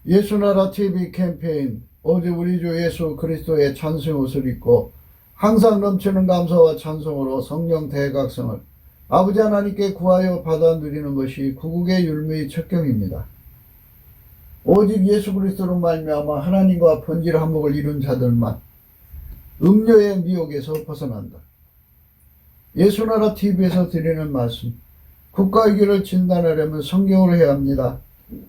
예수나라 TV 캠페인 오직 우리 주 예수 그리스도의 찬송 옷을 입고 항상 넘치는 감사와 찬송으로 성령 대각성을 아버지 하나님께 구하여 받아 누리는 것이 구국의 율무의 척경입니다. 오직 예수 그리스도로 말미암아 하나님과 번질 화목을 이룬 자들만 음료의 미혹에서 벗어난다. 예수나라 TV에서 드리는 말씀, 국가 위기를 진단하려면 성경으로 해야 합니다.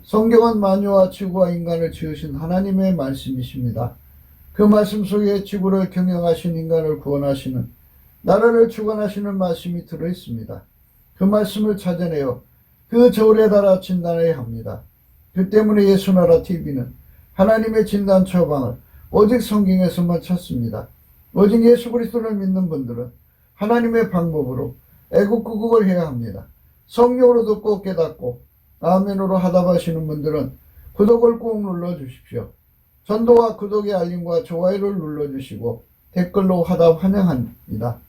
성경은 만유와 지구와 인간을 지으신 하나님의 말씀이십니다. 그 말씀 속에 지구를 경영하신 인간을 구원하시는 나라를 주관하시는 말씀이 들어있습니다. 그 말씀을 찾아내어 그 저울에 달아 진단해야 합니다. 그 때문에 예수나라 TV는 하나님의 진단 처방을 오직 성경에서만 찾습니다. 오직 예수 그리스도를 믿는 분들은 하나님의 방법으로 애국구국을 해야 합니다. 성령으로 듣고 깨닫고 아멘으로 하답하시는 분들은 구독을 꾹 눌러주십시오. 전도와 구독의 알림과 좋아요를 눌러주시고 댓글로 하답 환영합니다.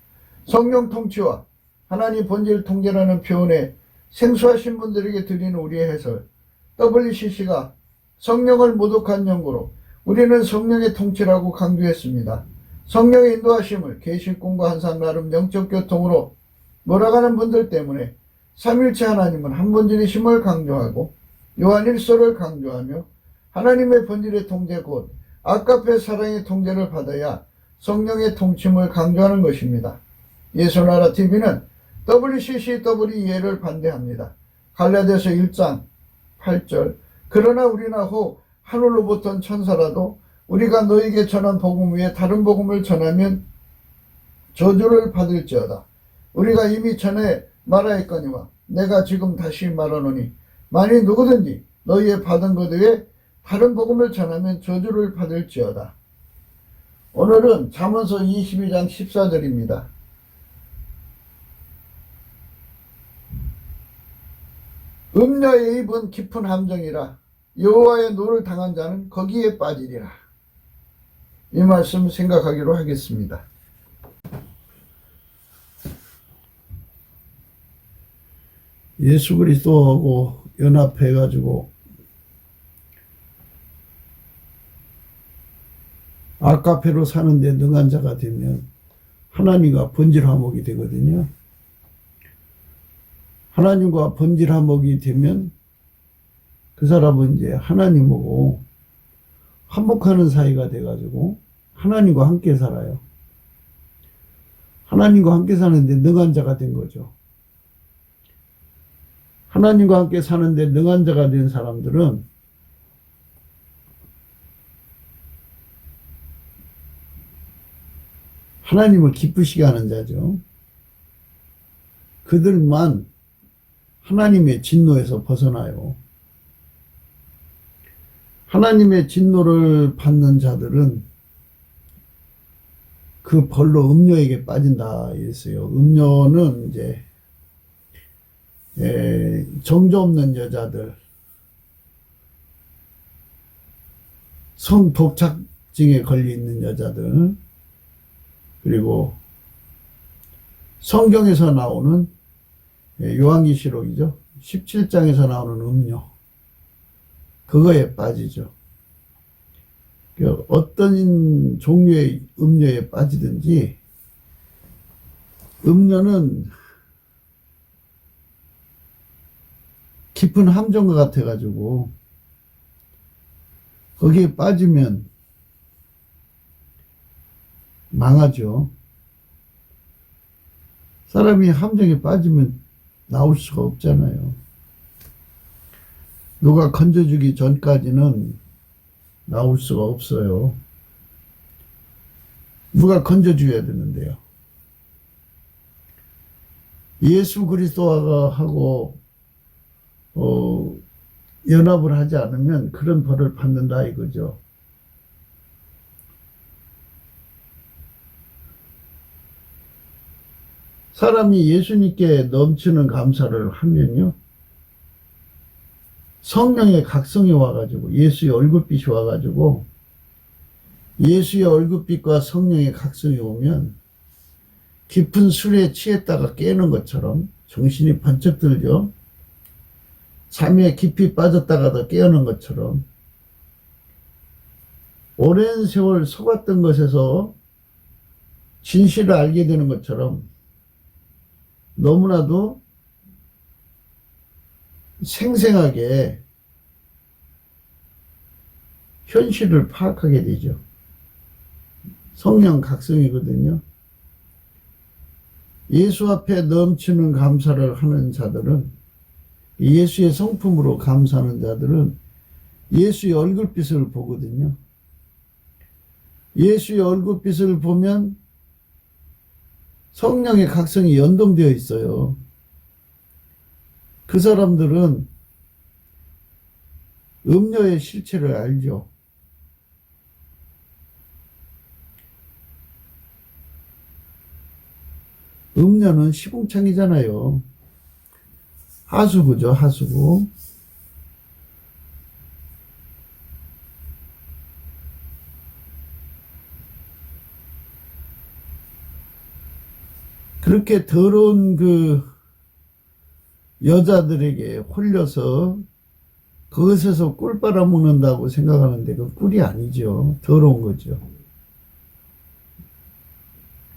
성령 통치와 하나님 본질 통제라는 표현에 생소하신 분들에게 드리는 우리의 해설, WCC가 성령을 모독한 연구로 우리는 성령의 통치라고 강조했습니다. 성령의 인도하심을 계시꿈과 한상 나름 영적 교통으로 몰아가는 분들 때문에 삼일체 하나님은 한 본질이심을 강조하고 요한일서를 강조하며 하나님의 본질의 통제 곧 아까페 사랑의 통제를 받아야 성령의 통침을 강조하는 것입니다. 예수나라 TV는 WCCWE를 반대합니다. 갈라디아서 1장 8절 그러나 우리나 혹 하늘로부터 천사라도 우리가 너에게 전한 복음 외에 다른 복음을 전하면 저주를 받을지어다. 우리가 이미 전에 말하였거니와 내가 지금 다시 말하노니 만일 누구든지 너희의 받은 것 외에 다른 복음을 전하면 저주를 받을지어다. 오늘은 잠언서 22장 14절입니다. 음녀의 입은 깊은 함정이라 여호와의 노를 당한 자는 거기에 빠지리라. 이 말씀 생각하기로 하겠습니다. 예수 그리스도하고 연합해가지고 아까페로 사는데 능한 자가 되면 하나님과 본질 화목이 되거든요. 하나님과 본질 화목이 되면 그 사람은 이제 하나님하고 화목하는 사이가 돼가지고 하나님과 함께 살아요. 하나님과 함께 사는데 능한 자가 된 거죠. 하나님과 함께 사는데 능한 자가 된 사람들은 하나님을 기쁘시게 하는 자죠. 그들만 하나님의 진노에서 벗어나요. 하나님의 진노를 받는 자들은 그 벌로 음녀에게 빠진다 이랬어요. 음녀는 이제 정조 없는 여자들, 성독착증에 걸려있는 여자들, 그리고 성경에서 나오는 요한계시록이죠. 17장에서 나오는 음녀, 그거에 빠지죠. 어떤 종류의 음녀에 빠지든지 음녀는 깊은 함정과 같아가지고 거기에 빠지면 망하죠. 사람이 함정에 빠지면 나올 수가 없잖아요. 누가 건져주기 전까지는 나올 수가 없어요. 누가 건져줘야 되는데요. 예수 그리스도하고 연합을 하지 않으면 그런 벌을 받는다 이거죠. 사람이 예수님께 넘치는 감사를 하면요, 성령의 각성이 와가지고 예수의 얼굴빛이 와가지고 예수의 얼굴빛과 성령의 각성이 오면 깊은 술에 취했다가 깨는 것처럼 정신이 번쩍 들죠. 잠에 깊이 빠졌다가도 깨어난 것처럼 오랜 세월 속았던 것에서 진실을 알게 되는 것처럼 너무나도 생생하게 현실을 파악하게 되죠. 성령 각성이거든요. 예수 앞에 넘치는 감사를 하는 자들은, 예수의 성품으로 감사하는 자들은 예수의 얼굴빛을 보거든요. 예수의 얼굴빛을 보면 성령의 각성이 연동되어 있어요. 그 사람들은 음료의 실체를 알죠. 음료는 시궁창이잖아요. 하수구죠, 하수구. 그렇게 더러운 그 여자들에게 홀려서 그것에서 꿀 빨아먹는다고 생각하는데 그 꿀이 아니죠. 더러운 거죠.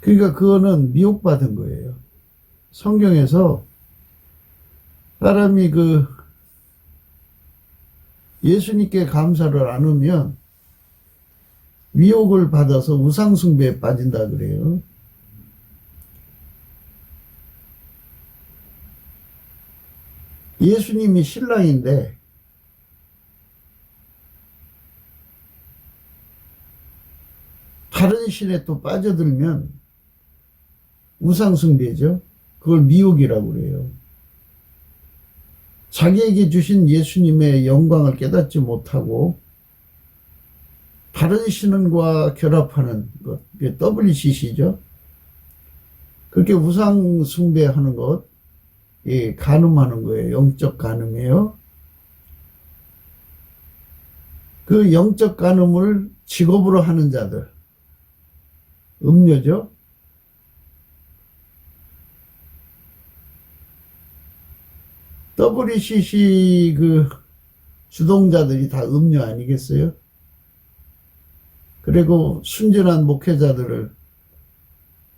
그러니까 그거는 미혹받은 거예요. 성경에서 사람이 그 예수님께 감사를 안 하면 미혹을 받아서 우상숭배에 빠진다 그래요. 예수님이 신랑인데 다른 신에 또 빠져들면 우상숭배죠. 그걸 미혹이라고 그래요. 자기에게 주신 예수님의 영광을 깨닫지 못하고 다른 신과 결합하는 것, 그게 WCC죠. 그렇게 우상숭배하는 것, 간음하는 거예요. 영적 간음이에요. 그 영적 간음을 직업으로 하는 자들, 음료죠. WCC 그 주동자들이 다 음료 아니겠어요? 그리고 순전한 목회자들을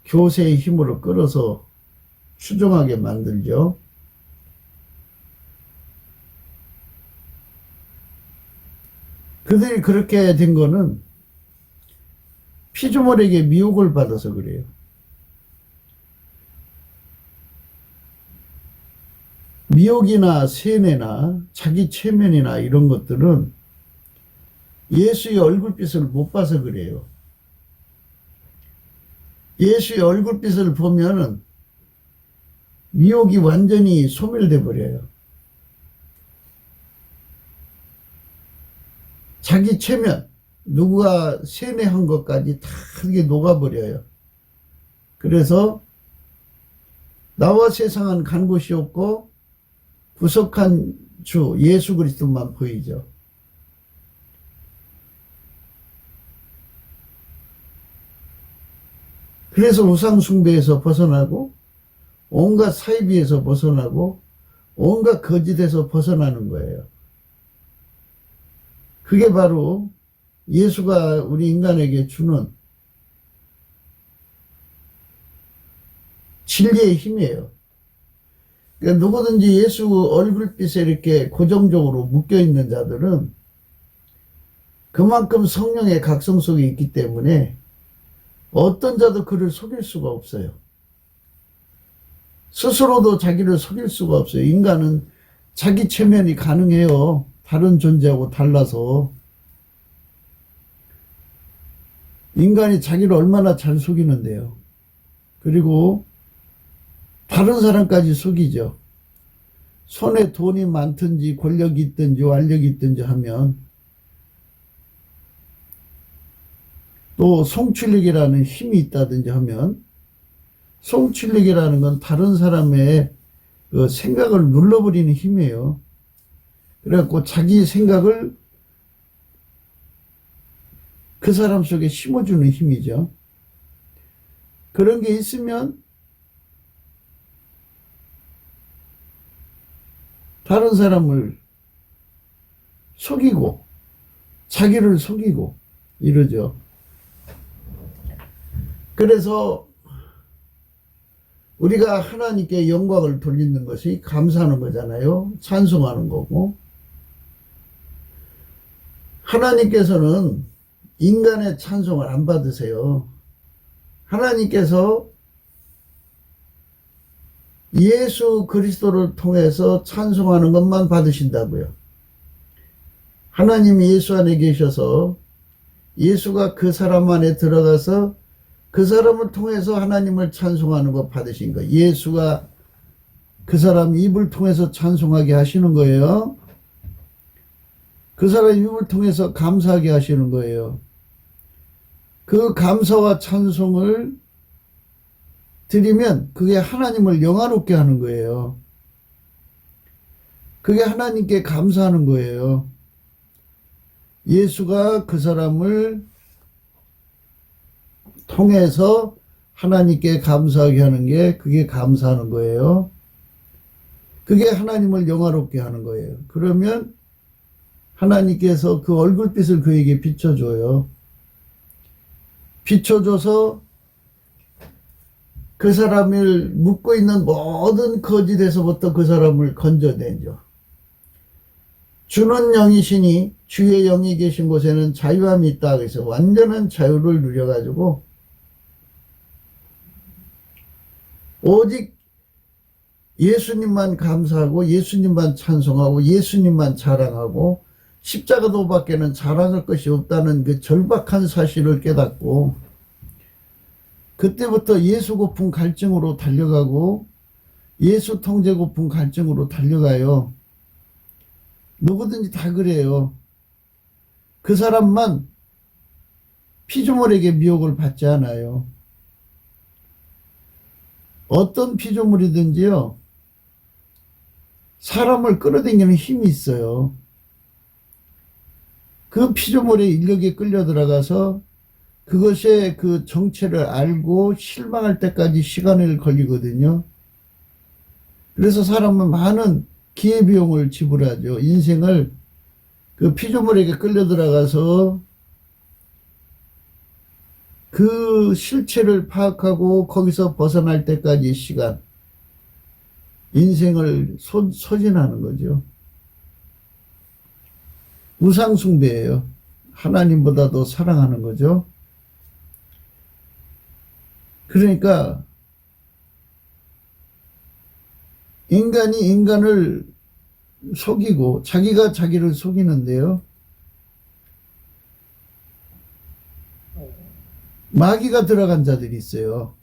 교세의 힘으로 끌어서 추종하게 만들죠. 그들이 그렇게 된 거는 피조물에게 미혹을 받아서 그래요. 미혹이나 세뇌나 자기 체면이나 이런 것들은 예수의 얼굴빛을 못 봐서 그래요. 예수의 얼굴빛을 보면은 미혹이 완전히 소멸돼 버려요. 자기 체면, 누구가 세뇌한 것까지 다 그게 녹아버려요. 그래서 나와 세상은 간 곳이 없고 구속한 주 예수 그리스도만 보이죠. 그래서 우상숭배에서 벗어나고 온갖 사이비에서 벗어나고 온갖 거짓에서 벗어나는 거예요. 그게 바로 예수가 우리 인간에게 주는 진리의 힘이에요. 그러니까 누구든지 예수 얼굴빛에 이렇게 고정적으로 묶여있는 자들은 그만큼 성령의 각성 속에 있기 때문에 어떤 자도 그를 속일 수가 없어요. 스스로도 자기를 속일 수가 없어요. 인간은 자기 체면이 가능해요. 다른 존재하고 달라서. 인간이 자기를 얼마나 잘 속이는데요. 그리고 다른 사람까지 속이죠. 손에 돈이 많든지 권력이 있든지 완력이 있든지 하면 또 성취력이라는 힘이 있다든지 하면 성취력이라는 건 다른 사람의 그 생각을 눌러버리는 힘이에요. 그래갖고 자기 생각을 그 사람 속에 심어주는 힘이죠. 그런 게 있으면 다른 사람을 속이고 자기를 속이고 이러죠. 그래서 우리가 하나님께 영광을 돌리는 것이 감사하는 거잖아요. 찬송하는 거고. 하나님께서는 인간의 찬송을 안 받으세요. 하나님께서 예수 그리스도를 통해서 찬송하는 것만 받으신다고요. 하나님이 예수 안에 계셔서 예수가 그 사람 안에 들어가서 그 사람을 통해서 하나님을 찬송하는 것 받으신 거예요. 예수가 그 사람 입을 통해서 찬송하게 하시는 거예요. 그 사람 입을 통해서 감사하게 하시는 거예요. 그 감사와 찬송을 드리면 그게 하나님을 영화롭게 하는 거예요. 그게 하나님께 감사하는 거예요. 예수가 그 사람을 통해서 하나님께 감사하게 하는 게 그게 감사하는 거예요. 그게 하나님을 영화롭게 하는 거예요. 그러면 하나님께서 그 얼굴빛을 그에게 비춰줘요. 비춰줘서 그 사람을 묶고 있는 모든 거짓에서부터 그 사람을 건져내죠. 주는 영이시니 주의 영이 계신 곳에는 자유함이 있다. 그래서 완전한 자유를 누려가지고 오직 예수님만 감사하고 예수님만 찬송하고 예수님만 자랑하고 십자가 도밖에는 자랑할 것이 없다는 그 절박한 사실을 깨닫고 그때부터 예수 고픈 갈증으로 달려가고 예수 통제 고픈 갈증으로 달려가요. 누구든지 다 그래요. 그 사람만 피조물에게 미혹을 받지 않아요. 어떤 피조물이든지요, 사람을 끌어당기는 힘이 있어요. 그 피조물의 인력에 끌려 들어가서 그것의 그 정체를 알고 실망할 때까지 시간이 걸리거든요. 그래서 사람은 많은 기회비용을 지불하죠. 인생을 그 피조물에게 끌려 들어가서 그 실체를 파악하고 거기서 벗어날 때까지 시간, 인생을 소진하는 거죠. 우상숭배예요. 하나님보다도 사랑하는 거죠. 그러니까 인간이 인간을 속이고 자기가 자기를 속이는데요. 마귀가 들어간 자들이 있어요.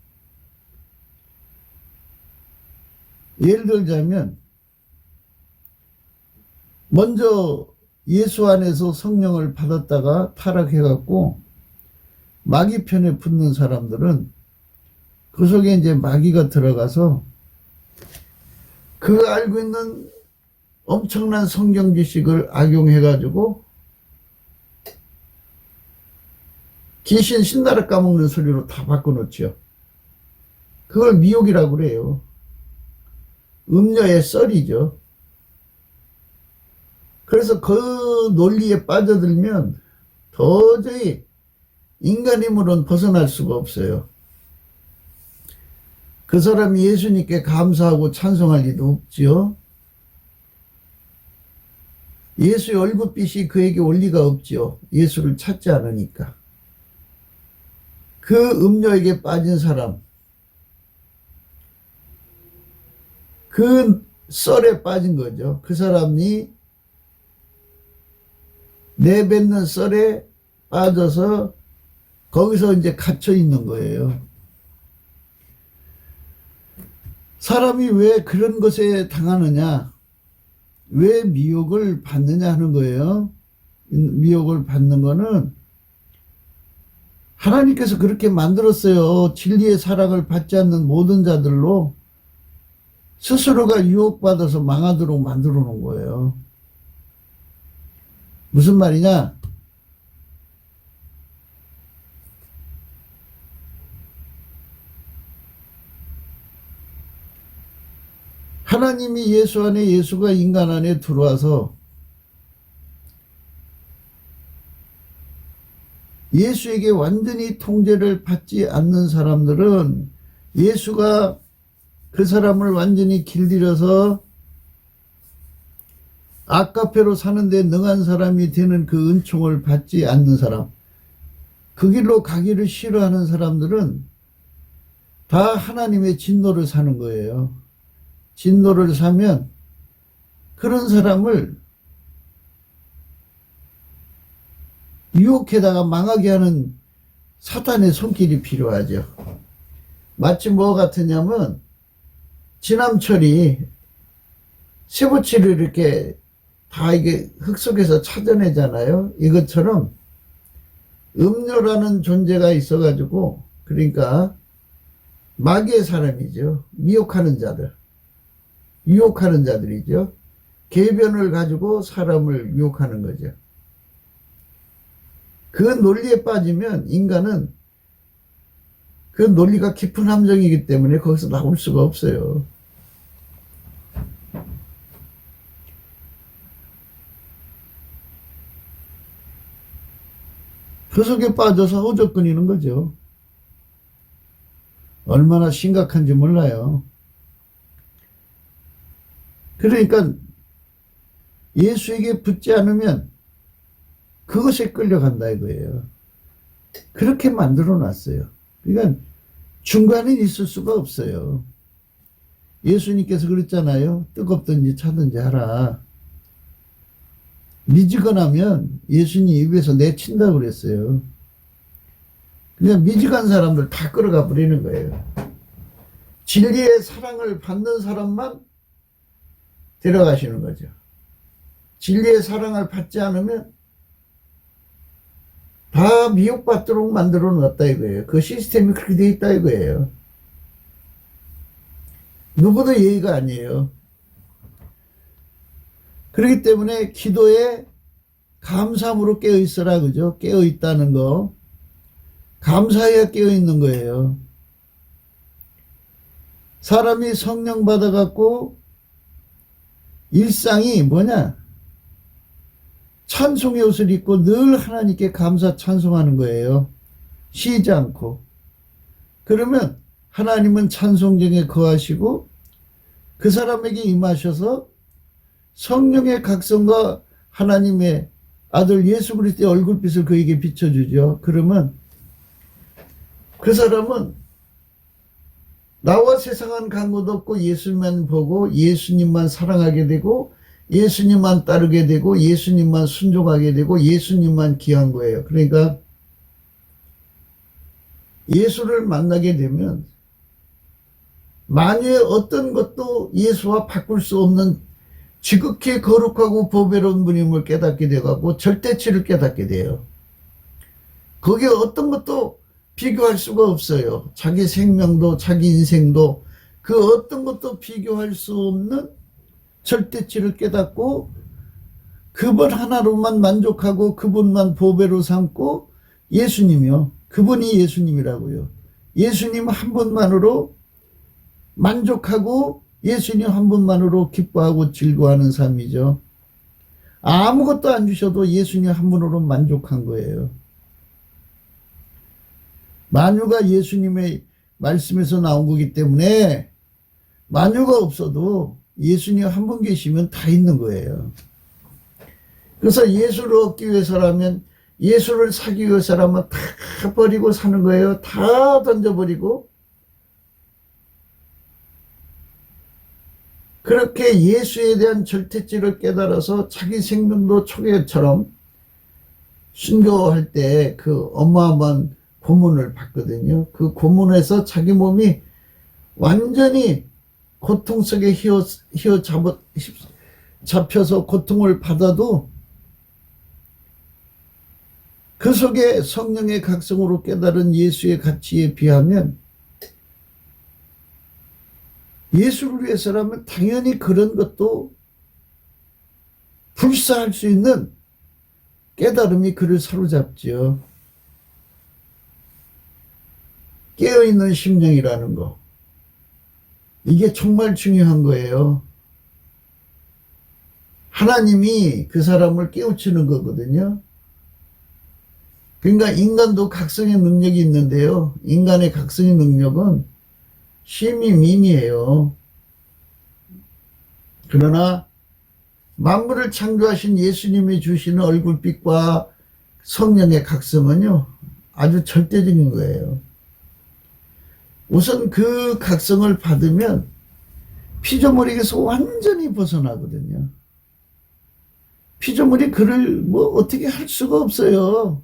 예를 들자면 먼저 예수 안에서 성령을 받았다가 타락해갖고 마귀 편에 붙는 사람들은 그 속에 이제 마귀가 들어가서 그 알고 있는 엄청난 성경 지식을 악용해가지고 귀신 신나라 까먹는 소리로 다 바꿔놓죠. 그걸 미혹이라고 그래요. 음녀의 썰이죠. 그래서 그 논리에 빠져들면 도저히 인간 힘으로는 벗어날 수가 없어요. 그 사람이 예수님께 감사하고 찬송할 리도 없지요. 예수의 얼굴빛이 그에게 올 리가 없지요. 예수를 찾지 않으니까. 그 음녀에게 빠진 사람, 그 썰에 빠진 거죠. 그 사람이 내뱉는 썰에 빠져서 거기서 이제 갇혀 있는 거예요. 사람이 왜 그런 것에 당하느냐, 왜 미혹을 받느냐 하는 거예요. 미혹을 받는 거는 하나님께서 그렇게 만들었어요. 진리의 사랑을 받지 않는 모든 자들로 스스로가 유혹받아서 망하도록 만들어 놓은 거예요. 무슨 말이냐? 하나님이 예수 안에, 예수가 인간 안에 들어와서 예수에게 완전히 통제를 받지 않는 사람들은 예수가 그 사람을 완전히 길들여서 아카페로 사는데 능한 사람이 되는 그 은총을 받지 않는 사람, 그 길로 가기를 싫어하는 사람들은 다 하나님의 진노를 사는 거예요. 진노를 사면 그런 사람을 유혹해다가 망하게 하는 사탄의 손길이 필요하죠. 마치 뭐 같으냐면 지남철이 쇠붙이를 이렇게 다 이게 흙 속에서 찾아내잖아요. 이것처럼 음료라는 존재가 있어가지고, 그러니까 마귀의 사람이죠. 미혹하는 자들, 유혹하는 자들이죠. 계변을 가지고 사람을 유혹하는 거죠. 그 논리에 빠지면 인간은 그 논리가 깊은 함정이기 때문에 거기서 나올 수가 없어요. 그 속에 빠져서 허적거리는 거죠. 얼마나 심각한지 몰라요. 그러니까 예수에게 붙지 않으면 그것에 끌려간다 이거예요. 그렇게 만들어 놨어요. 그러니까 중간에 있을 수가 없어요. 예수님께서 그랬잖아요. 뜨겁든지 차든지 하라. 미지근하면 예수님 입에서 내친다고 그랬어요. 그냥 미지근한 사람들 다 끌어가 버리는 거예요. 진리의 사랑을 받는 사람만 데려가시는 거죠. 진리의 사랑을 받지 않으면 다 미혹받도록 만들어 놨다 이거예요. 그 시스템이 그렇게 돼 있다 이거예요. 누구도 예의가 아니에요. 그렇기 때문에 기도에 감사함으로 깨어있어라 그죠? 깨어있다는 거. 감사해야 깨어있는 거예요. 사람이 성령 받아갖고 일상이 뭐냐? 찬송의 옷을 입고 늘 하나님께 감사 찬송하는 거예요. 쉬지 않고. 그러면 하나님은 찬송중에 거하시고 그 사람에게 임하셔서 성령의 각성과 하나님의 아들 예수 그리스도의 얼굴빛을 그에게 비춰주죠. 그러면 그 사람은 나와 세상은 간것 없고 예수님만 보고 예수님만 사랑하게 되고 예수님만 따르게 되고 예수님만 순종하게 되고 예수님만 귀한 거예요. 그러니까 예수를 만나게 되면 만유의 어떤 것도 예수와 바꿀 수 없는 지극히 거룩하고 보배로운 분임을 깨닫게 되고 절대치를 깨닫게 돼요. 거기에 어떤 것도 비교할 수가 없어요. 자기 생명도 자기 인생도 그 어떤 것도 비교할 수 없는 절대치를 깨닫고 그분 하나로만 만족하고 그분만 보배로 삼고 예수님이요. 그분이 예수님이라고요. 예수님 한 분만으로 만족하고 예수님 한 분만으로 기뻐하고 즐거워하는 삶이죠. 아무것도 안 주셔도 예수님 한 분으로 만족한 거예요. 만유가 예수님의 말씀에서 나온 거기 때문에 만유가 없어도 예수님 한 분 계시면 다 있는 거예요. 그래서 예수를 얻기 위해서라면 예수를 사기 위해서라면 다 버리고 사는 거예요. 다 던져버리고 그렇게 예수에 대한 절대치를 깨달아서 자기 생명도 초계처럼 순교할 때 그 어마어마한 고문을 받거든요. 그 고문에서 자기 몸이 완전히 고통 속에 잡혀서 고통을 받아도 그 속에 성령의 각성으로 깨달은 예수의 가치에 비하면 예수를 위해서라면 당연히 그런 것도 불사할 수 있는 깨달음이 그를 사로잡죠. 깨어있는 심령이라는 거. 이게 정말 중요한 거예요. 하나님이 그 사람을 깨우치는 거거든요. 그러니까 인간도 각성의 능력이 있는데요. 인간의 각성의 능력은 심히 미미해요. 그러나 만물을 창조하신 예수님이 주시는 얼굴빛과 성령의 각성은요, 아주 절대적인 거예요. 우선 그 각성을 받으면 피조물에게서 완전히 벗어나거든요. 피조물이 그를 뭐 어떻게 할 수가 없어요.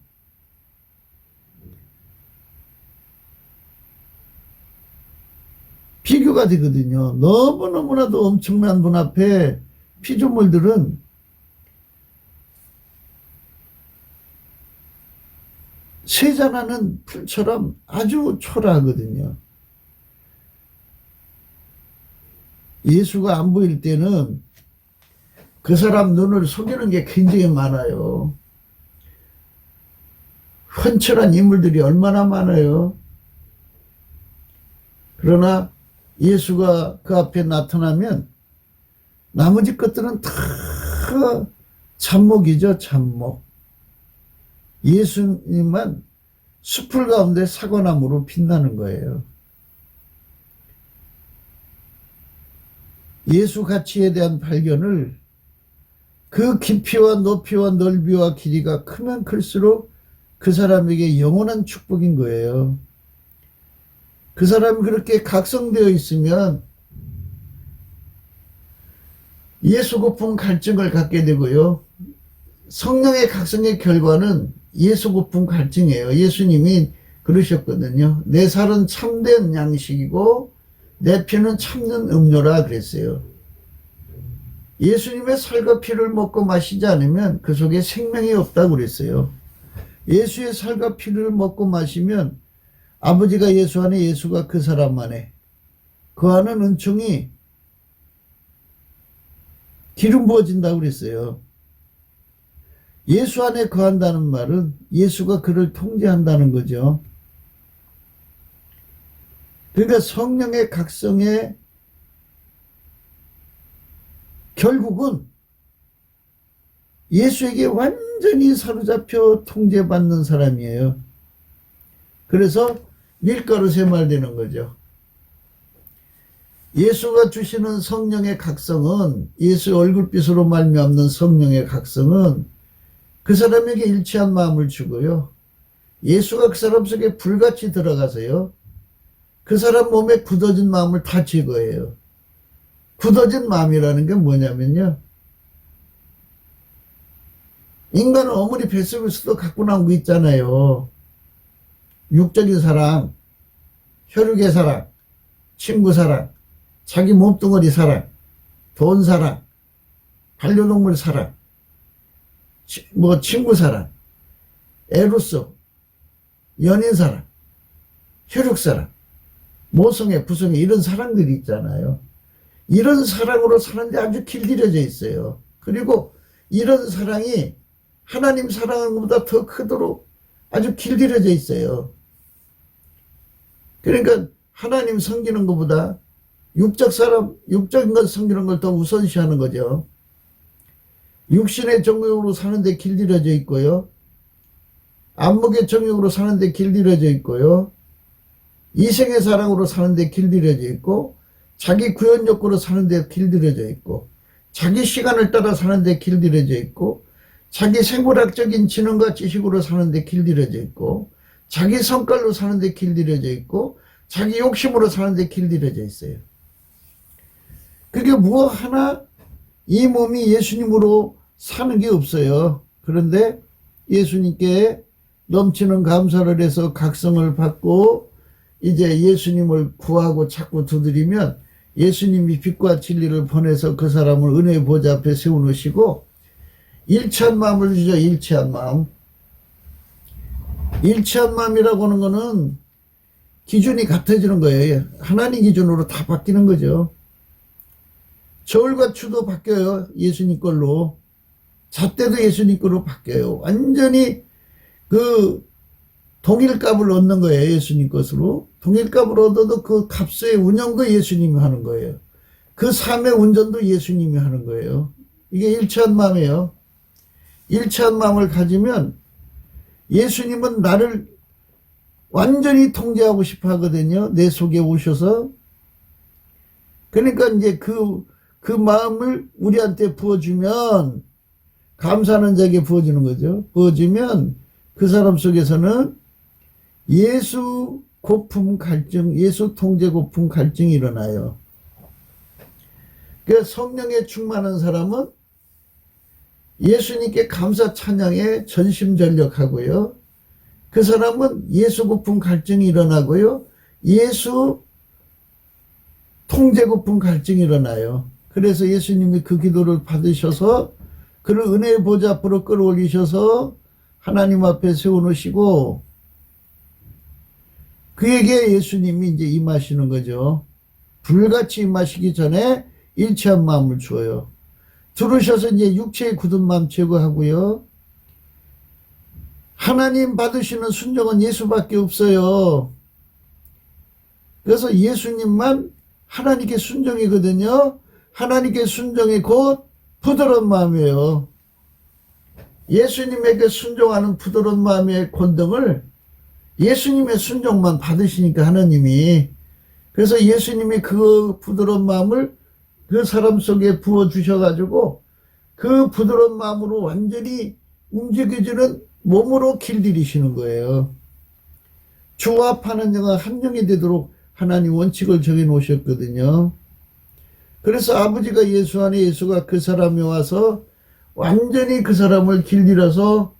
비교가 되거든요. 너무너무나도 엄청난 분 앞에 피조물들은 세잔하는 풀처럼 아주 초라하거든요. 예수가 안 보일 때는 그 사람 눈을 속이는 게 굉장히 많아요. 훤칠한 인물들이 얼마나 많아요. 그러나 예수가 그 앞에 나타나면 나머지 것들은 다 잡목이죠, 잡목. 예수님만 숲풀 가운데 사과나무로 빛나는 거예요. 예수 가치에 대한 발견을 그 깊이와 높이와 넓이와 길이가 크면 클수록 그 사람에게 영원한 축복인 거예요. 그 사람이 그렇게 각성되어 있으면 예수 고품 갈증을 갖게 되고요. 성령의 각성의 결과는 예수 고품 갈증이에요. 예수님이 그러셨거든요. 내 살은 참된 양식이고 내 피는 참는 음료라 그랬어요. 예수님의 살과 피를 먹고 마시지 않으면 그 속에 생명이 없다고 그랬어요. 예수의 살과 피를 먹고 마시면 아버지가 예수 안에, 예수가 그 사람 안에, 그 안은 은총이 기름 부어진다고 그랬어요. 예수 안에 거한다는 말은 예수가 그를 통제한다는 거죠. 그러니까 성령의 각성의 결국은 예수에게 완전히 사로잡혀 통제받는 사람이에요. 그래서 밀가루 새말되는 거죠. 예수가 주시는 성령의 각성은, 예수의 얼굴빛으로 말미암는 성령의 각성은 그 사람에게 일치한 마음을 주고요. 예수가 그 사람 속에 불같이 들어가서요. 그 사람 몸에 굳어진 마음을 다 제거해요. 굳어진 마음이라는 게 뭐냐면요. 인간은 어머니 뱃속에서도 갖고 나온 거 있잖아요. 육적인 사랑, 혈육의 사랑, 친구 사랑, 자기 몸뚱어리 사랑, 돈 사랑, 반려동물 사랑, 친구 사랑, 에로서, 연인 사랑, 혈육 사랑, 모성애, 부성애 이런 사랑들이 있잖아요. 이런 사랑으로 사는데 아주 길들여져 있어요. 그리고 이런 사랑이 하나님 사랑하는 것보다 더 크도록 아주 길들여져 있어요. 그러니까 하나님 섬기는 것보다 육적인 것 섬기는 걸 더 우선시하는 거죠. 육신의 정욕으로 사는데 길들여져 있고요. 안목의 정욕으로 사는데 길들여져 있고요. 이생의 사랑으로 사는데 길들여져 있고, 자기 구현 욕구로 사는데 길들여져 있고, 자기 시간을 따라 사는데 길들여져 있고, 자기 생물학적인 지능과 지식으로 사는데 길들여져 있고, 자기 성깔로 사는데 길들여져 있고, 자기 욕심으로 사는데 길들여져 있어요. 그게 뭐 하나 이 몸이 예수님으로 사는 게 없어요. 그런데 예수님께 넘치는 감사를 해서 각성을 받고 이제 예수님을 구하고 찾고 두드리면 예수님이 빛과 진리를 보내서 그 사람을 은혜의 보좌 앞에 세워놓으시고 일치한 마음을 주죠. 일치한 마음. 일치한 마음이라고 하는 거는 기준이 같아지는 거예요. 하나님 기준으로 다 바뀌는 거죠. 저울과 추도 바뀌어요. 예수님 걸로. 잣대도 예수님 걸로 바뀌어요. 완전히 그 동일값을 얻는 거예요. 예수님 것으로. 동일값을 얻어도 그 값의 운영도 예수님이 하는 거예요. 그 삶의 운전도 예수님이 하는 거예요. 이게 일치한 마음이에요. 일치한 마음을 가지면 예수님은 나를 완전히 통제하고 싶어 하거든요. 내 속에 오셔서. 그러니까 이제 그 마음을 우리한테 부어주면, 감사하는 자에게 부어주는 거죠. 부어주면 그 사람 속에서는 예수 고품 갈증, 예수 통제 고품 갈증이 일어나요. 그 성령에 충만한 사람은 예수님께 감사 찬양에 전심전력하고요. 그 사람은 예수 고품 갈증이 일어나고요. 예수 통제 고품 갈증이 일어나요. 그래서 예수님이 그 기도를 받으셔서 그를 은혜의 보좌 앞으로 끌어올리셔서 하나님 앞에 세워놓으시고 그에게 예수님이 이제 임하시는 거죠. 불같이 임하시기 전에 일체한 마음을 주어요. 들으셔서 이제 육체의 굳은 마음 제거하고요. 하나님 받으시는 순종은 예수밖에 없어요. 그래서 예수님만 하나님께 순종이거든요. 하나님께 순종이 곧 부드러운 마음이에요. 예수님에게 순종하는 부드러운 마음의 권능을 예수님의 순종만 받으시니까 하나님이. 그래서 예수님이 그 부드러운 마음을 그 사람 속에 부어주셔가지고 그 부드러운 마음으로 완전히 움직여주는 몸으로 길들이시는 거예요. 주와 파는 자가 한 영이 되도록 하나님 원칙을 정해놓으셨거든요. 그래서 아버지가 예수 안에 예수가 그 사람에 와서 완전히 그 사람을 길들여서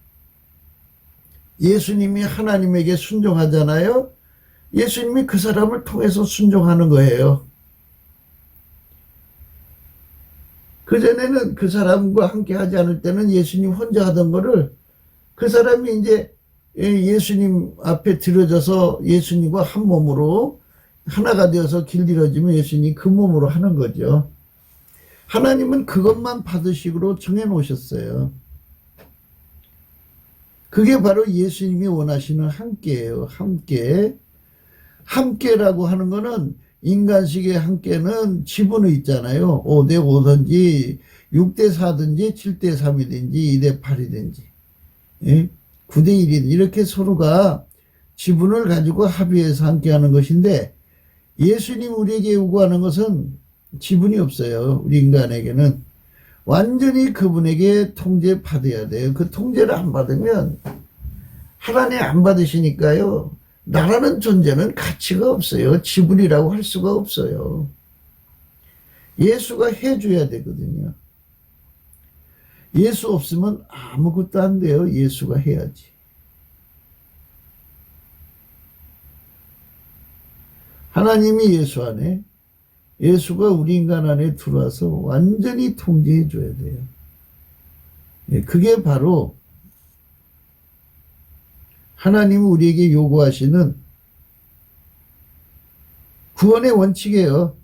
예수님이 하나님에게 순종하잖아요. 예수님이 그 사람을 통해서 순종하는 거예요. 그전에는 그 사람과 함께 하지 않을 때는 예수님 혼자 하던 거를 그 사람이 이제 예수님 앞에 들어져서 예수님과 한 몸으로 하나가 되어서 길들여지면 예수님이 그 몸으로 하는 거죠. 하나님은 그것만 받으시기로 정해놓으셨어요. 그게 바로 예수님이 원하시는 함께예요. 함께. 함께라고 하는 거는 인간식의 함께는 지분이 있잖아요. 5대 5든지 6대 4든지 7대 3이든지 2대 8이든지 9대 1이든지 이렇게 서로가 지분을 가지고 합의해서 함께하는 것인데 예수님 우리에게 요구하는 것은 지분이 없어요. 우리 인간에게는. 완전히 그분에게 통제받아야 돼요. 그 통제를 안 받으면 하나님 안 받으시니까요. 나라는 존재는 가치가 없어요. 지분이라고 할 수가 없어요. 예수가 해줘야 되거든요. 예수 없으면 아무것도 안 돼요. 예수가 해야지. 하나님이 예수 안에, 예수가 우리 인간 안에 들어와서 완전히 통제해 줘야 돼요. 그게 바로 하나님이 우리에게 요구하시는 구원의 원칙이에요.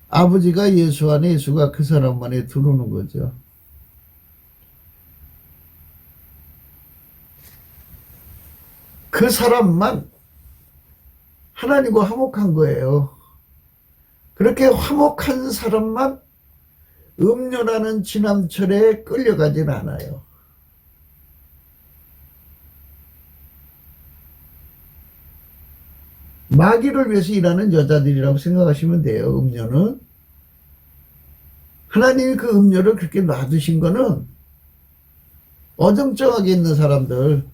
아버지가 예수 안에, 예수가 그 사람 안에 들어오는 거죠. 그 사람만 하나님과 화목한 거예요. 그렇게 화목한 사람만 음료라는 지남철에 끌려가진 않아요. 마귀를 위해서 일하는 여자들이라고 생각하시면 돼요. 음료는. 하나님이 그 음료를 그렇게 놔두신 거는 어정쩡하게 있는 사람들,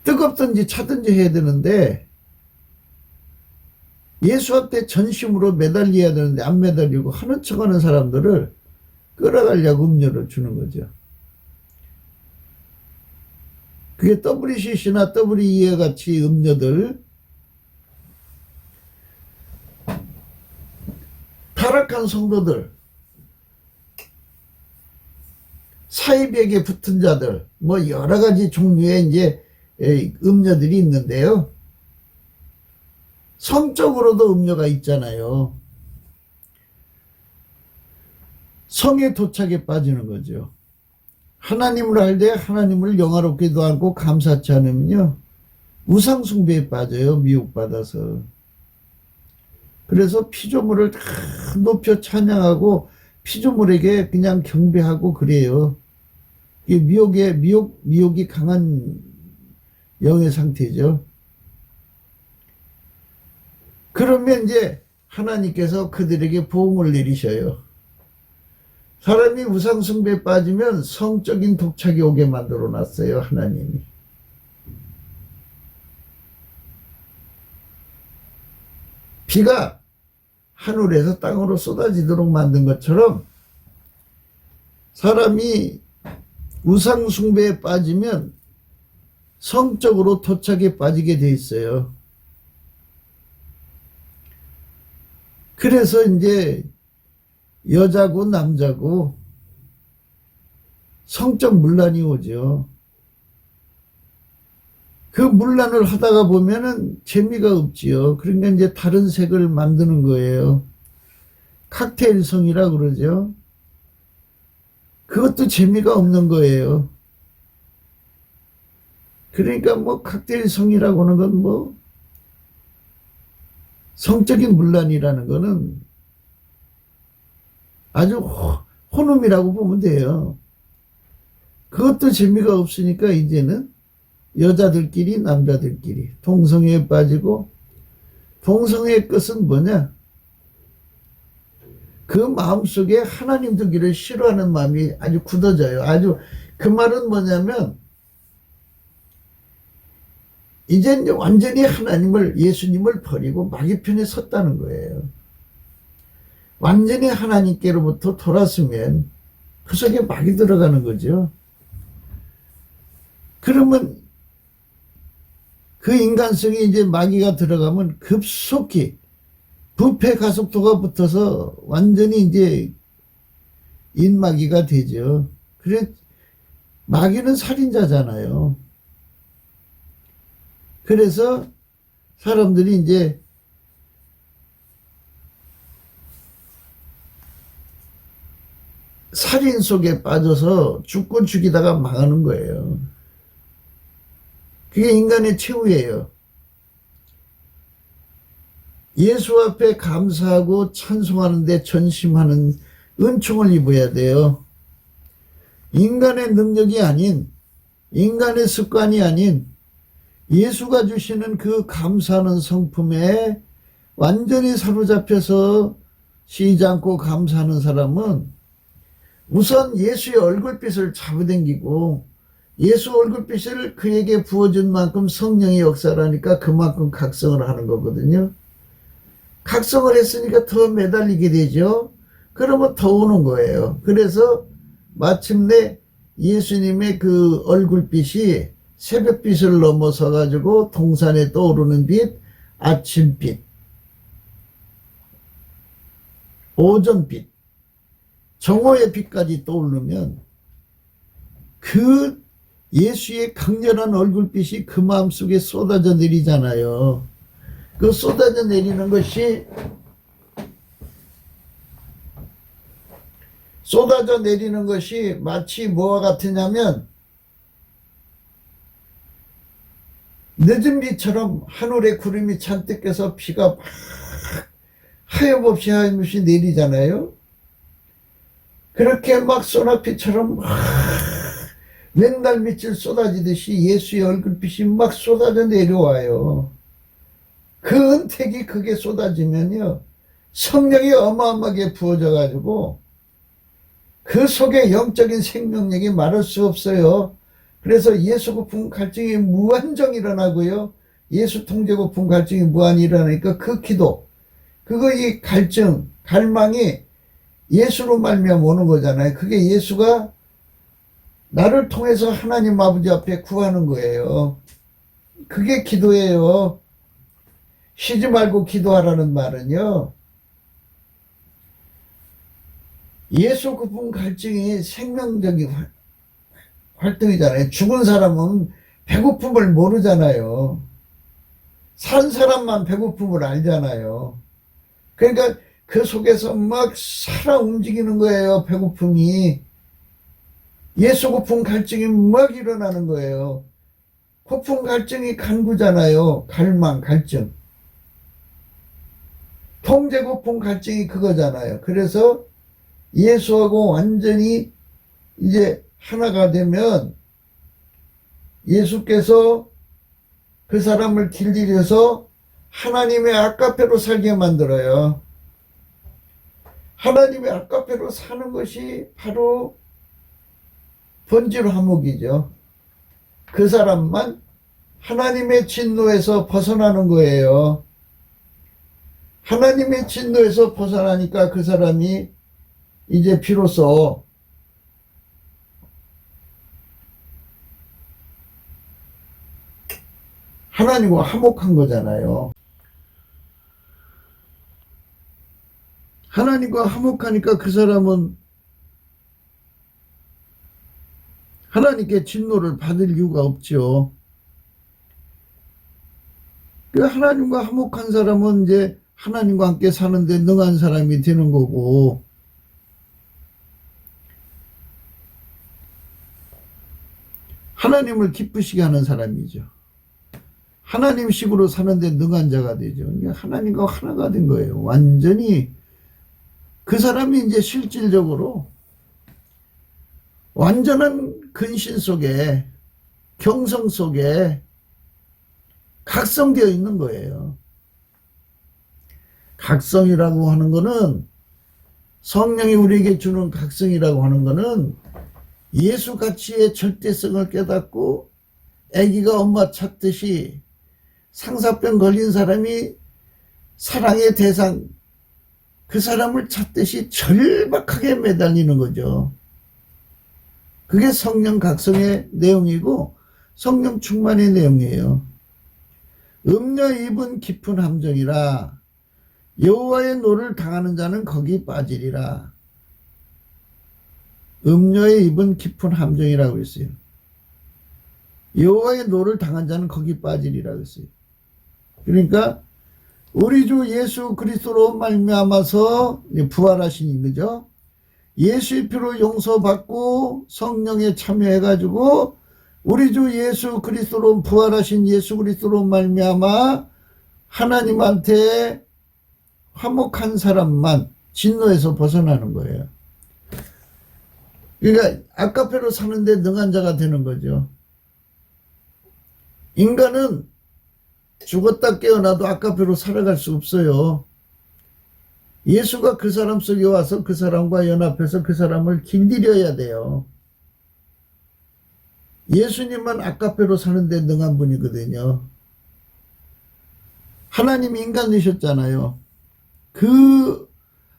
뜨겁든지 차든지 해야 되는데 예수한테 전심으로 매달려야 되는데 안 매달리고 하는 척하는 사람들을 끌어가려고 음료를 주는 거죠. 그게 WCC나 WEA 같이 음료들, 타락한 성도들, 사이벽에 붙은 자들, 뭐 여러 가지 종류의 이제 음료들이 있는데요. 성적으로도 음료가 있잖아요. 성의 도착에 빠지는 거죠. 하나님을 알되 하나님을 영화롭게도 않고 감사치 않으면요. 우상숭배에 빠져요. 미혹받아서. 그래서 피조물을 다 높여 찬양하고 피조물에게 그냥 경배하고 그래요. 이게 미혹이 강한 영의 상태죠. 그러면 이제 하나님께서 그들에게 보응을 내리셔요. 사람이 우상숭배에 빠지면 성적인 독착이 오게 만들어 놨어요, 하나님이. 비가 하늘에서 땅으로 쏟아지도록 만든 것처럼 사람이 우상숭배에 빠지면 성적으로 토착에 빠지게 돼 있어요. 그래서 이제 여자고 남자고 성적 문란이 오죠. 그 문란을 하다가 보면은 재미가 없지요. 그러니까 이제 다른 색을 만드는 거예요. 칵테일성이라 그러죠. 그것도 재미가 없는 거예요. 그러니까 뭐 칵테일성이라고 하는 건 뭐 성적인 문란이라는 거는 아주 혼음이라고 보면 돼요. 그것도 재미가 없으니까 이제는 여자들끼리 남자들끼리 동성애에 빠지고, 동성애의 끝은 뭐냐? 그 마음속에 하나님 두기를 싫어하는 마음이 아주 굳어져요. 아주 그 말은 뭐냐면 이제 완전히 예수님을 버리고 마귀 편에 섰다는 거예요. 완전히 하나님께로부터 돌았으면 그 속에 마귀 들어가는 거죠. 그러면 그 인간성이 이제 마귀가 들어가면 급속히 부패 가속도가 붙어서 완전히 이제 인마귀가 되죠. 그래, 마귀는 살인자잖아요. 그래서 사람들이 이제 살인 속에 빠져서 죽고 죽이다가 망하는 거예요. 그게 인간의 최후예요. 예수 앞에 감사하고 찬송하는 데 전심하는 은총을 입어야 돼요. 인간의 능력이 아닌, 인간의 습관이 아닌 예수가 주시는 그 감사하는 성품에 완전히 사로잡혀서 쉬지 않고 감사하는 사람은 우선 예수의 얼굴빛을 잡아당기고, 예수 얼굴빛을 그에게 부어준 만큼 성령의 역사를 하니까 그만큼 각성을 하는 거거든요. 각성을 했으니까 더 매달리게 되죠. 그러면 더 오는 거예요. 그래서 마침내 예수님의 그 얼굴빛이 새벽빛을 넘어서 가지고 동산에 떠오르는 빛, 아침빛, 오전빛, 정오의 빛까지 떠오르면 그 예수의 강렬한 얼굴빛이 그 마음속에 쏟아져 내리잖아요. 그 쏟아져 내리는 것이 마치 뭐와 같으냐면 늦은 비처럼 하늘에 구름이 잔뜩 껴서 비가 막 하염없이 내리잖아요. 그렇게 막 소나비처럼 막 맨날 밑을 쏟아지듯이 예수의 얼굴빛이 막 쏟아져 내려와요. 그 은택이 그게 쏟아지면요, 성령이 어마어마하게 부어져 가지고 그 속에 영적인 생명력이 말할 수 없어요. 그래서 예수 고품 갈증이 무한정 일어나고요, 예수 통제 고품 갈증이 무한 일어나니까 그 기도, 이 갈증, 갈망이 예수로 말미암아 오는 거잖아요. 그게 예수가 나를 통해서 하나님 아버지 앞에 구하는 거예요. 그게 기도예요. 쉬지 말고 기도하라는 말은요, 예수 고품 갈증이 생명적인 활동이잖아요. 죽은 사람은 배고픔을 모르잖아요. 산 사람만 배고픔을 알잖아요. 그러니까 그 속에서 막 살아 움직이는 거예요, 배고픔이. 예수 고품 갈증이 막 일어나는 거예요. 고품 갈증이 간구잖아요. 갈망, 갈증. 통제 고품 갈증이 그거잖아요. 그래서 예수하고 완전히 이제 하나가 되면 예수께서 그 사람을 길들여서 하나님의 아까페로 살게 만들어요. 하나님의 아까페로 사는 것이 바로 번제로화목이죠. 그 사람만 하나님의 진노에서 벗어나는 거예요. 하나님의 진노에서 벗어나니까 그 사람이 이제 비로소 하나님과 화목한 거잖아요. 하나님과 화목하니까 그 사람은 하나님께 진노를 받을 이유가 없죠. 그 하나님과 화목한 사람은 이제 하나님과 함께 사는데 능한 사람이 되는 거고, 하나님을 기쁘시게 하는 사람이죠. 하나님식으로 사는데 능한 자가 되죠. 하나님과 하나가 된 거예요. 완전히 그 사람이 이제 실질적으로 완전한 근신 속에, 경성 속에 각성되어 있는 거예요. 각성이라고 하는 거는, 성령이 우리에게 주는 각성이라고 하는 거는 예수 가치의 절대성을 깨닫고 아기가 엄마 찾듯이 상사병 걸린 사람이 사랑의 대상, 그 사람을 찾듯이 절박하게 매달리는 거죠. 그게 성령 각성의 내용이고 성령 충만의 내용이에요. 음녀 입은 깊은 함정이라 여호와의 노를 당하는 자는 거기 빠지리라. 음녀의 입은 깊은 함정이라고 했어요. 여호와의 노를 당한 자는 거기 빠지리라고 했어요. 그러니까 우리 주 예수 그리스도로 말미암아서 부활하신 거죠. 예수의 피로 용서받고 성령에 참여해가지고 우리 주 예수 그리스도로 부활하신 예수 그리스도로 말미암아 하나님한테 화목한 사람만 진노에서 벗어나는 거예요. 그러니까 아까페로 사는데 능한 자가 되는 거죠. 인간은 죽었다 깨어나도 아까페로 살아갈 수 없어요. 예수가 그 사람 속에 와서 그 사람과 연합해서 그 사람을 길들여야 돼요. 예수님은 아까페로 사는데 능한 분이거든요. 하나님이 인간 되셨잖아요. 그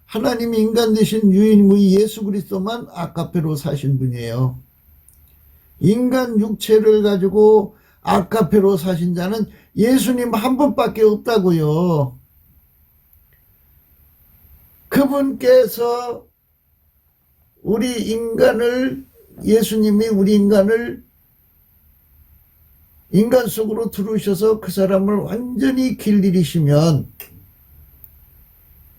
하나님이 인간 되신 유일무이 예수 그리스도만 아까페로 사신 분이에요. 인간 육체를 가지고 아까페로 사신 자는 예수님 한 분밖에 없다고요. 그분께서 우리 인간을, 예수님이 우리 인간을 인간 속으로 들어오셔서 그 사람을 완전히 길들이시면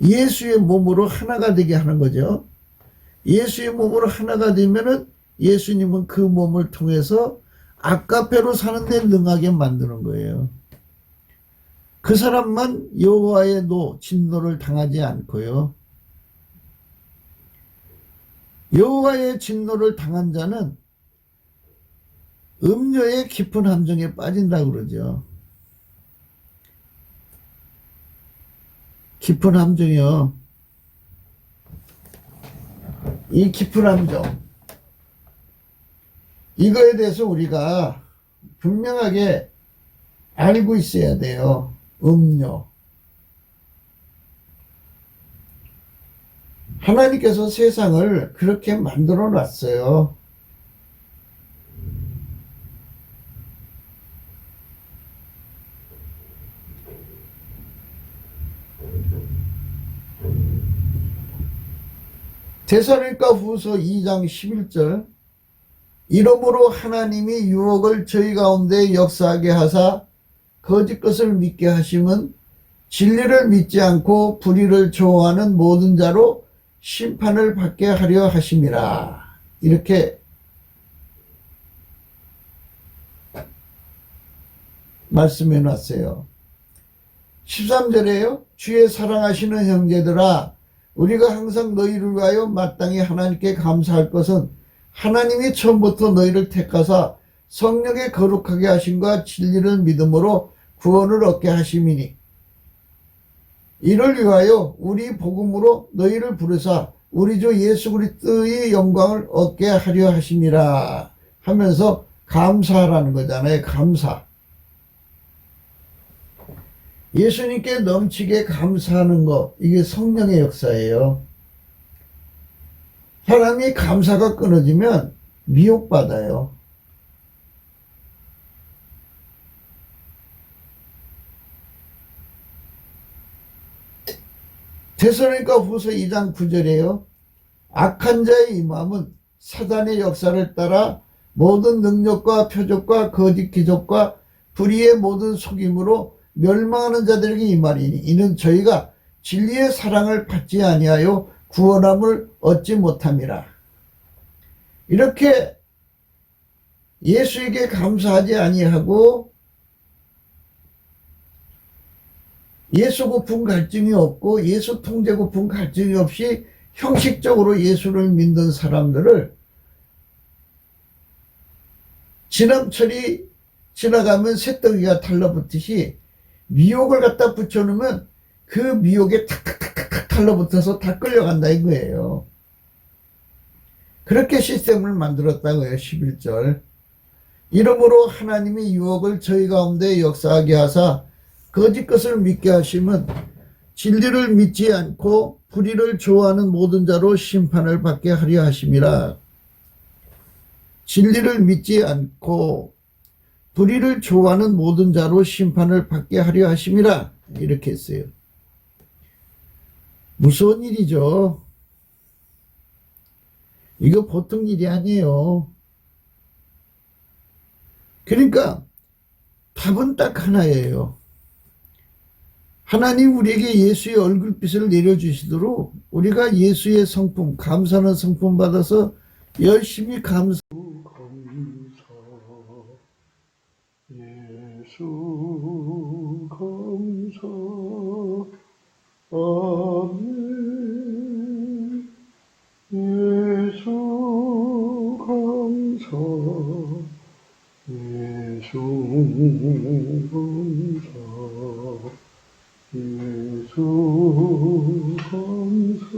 예수의 몸으로 하나가 되게 하는 거죠. 예수의 몸으로 하나가 되면은 예수님은 그 몸을 통해서 아까페로 사는데 능하게 만드는 거예요. 그 사람만 여호와의 진노를 당하지 않고요. 여호와의 진노를 당한 자는 음녀의 깊은 함정에 빠진다고 그러죠. 깊은 함정이요. 이 깊은 함정, 이거에 대해서 우리가 분명하게 알고 있어야 돼요. 음녀. 하나님께서 세상을 그렇게 만들어 놨어요. 데살로니가 후서 2장 11절, 이러므로 하나님이 유혹을 저희 가운데 역사하게 하사 거짓 것을 믿게 하심은 진리를 믿지 않고 불의를 좋아하는 모든 자로 심판을 받게 하려 하심이라. 이렇게 말씀해 놨어요. 13절에요. 주의 사랑하시는 형제들아, 우리가 항상 너희를 위하여 마땅히 하나님께 감사할 것은 하나님이 처음부터 너희를 택하사 성령의 거룩하게 하심과 진리를 믿음으로 구원을 얻게 하심이니 이를 위하여 우리 복음으로 너희를 부르사 우리 주 예수 그리스도의 영광을 얻게 하려 하심이라 하면서 감사하라는 거잖아요. 감사. 예수님께 넘치게 감사하는 것, 이게 성령의 역사예요. 사람이 감사가 끊어지면 미혹받아요. 데살로니가 후서 2장 9절에요. 악한 자의 이 마음은 사단의 역사를 따라 모든 능력과 표적과 거짓 기적과 불의의 모든 속임으로 멸망하는 자들에게 이 말이니 이는 저희가 진리의 사랑을 받지 아니하여 구원함을 얻지 못함이라. 이렇게 예수에게 감사하지 아니하고 예수 고픈 갈증이 없고 예수 통제 고픈 갈증이 없이 형식적으로 예수를 믿는 사람들을 지남철이 지나가면 새덩이가 달라붙듯이 미혹을 갖다 붙여놓으면 그 미혹에 탁탁탁탁 달라붙어서 다 끌려간다 이거예요. 그렇게 시스템을 만들었다고요. 11절. 이러므로 하나님이 유혹을 저희 가운데 역사하게 하사 거짓 것을 믿게 하시면 진리를 믿지 않고 불의를 좋아하는 모든 자로 심판을 받게 하려 하심이라. 진리를 믿지 않고 불의를 좋아하는 모든 자로 심판을 받게 하려 하심이라. 이렇게 했어요. 무서운 일이죠. 이거 보통 일이 아니에요. 그러니까 답은 딱 하나예요. 하나님 우리에게 예수의 얼굴빛을 내려주시도록 우리가 예수의 성품, 감사하는 성품 받아서 열심히 감사. 예수 감사. 아멘. 예수 감사. 예수 감사. 예수 감사.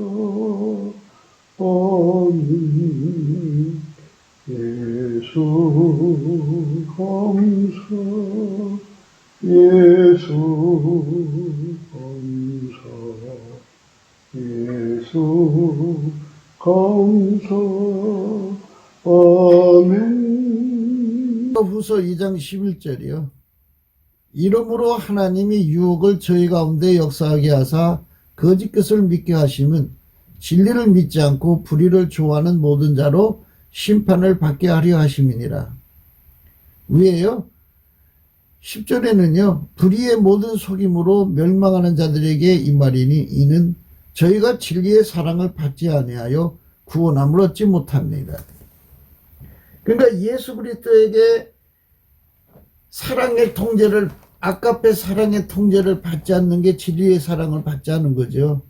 아멘. 예수 감사. 예수 감사. 예수 감사. 아멘. 후서 2장 11절이요. 이러므로 하나님이 유혹을 저희 가운데 역사하게 하사 거짓 것을 믿게 하시면 진리를 믿지 않고 불의를 좋아하는 모든 자로 심판을 받게 하려 하심이니라. 왜요? 10절에는요. 불의의 모든 속임으로 멸망하는 자들에게 이 말이니 이는 저희가 진리의 사랑을 받지 아니하여 구원함을 얻지 못합니다. 그러니까 예수 그리스도에게 사랑의 통제를 아까페 사랑의 통제를 받지 않는 게 진리의 사랑을 받지 않은 거죠.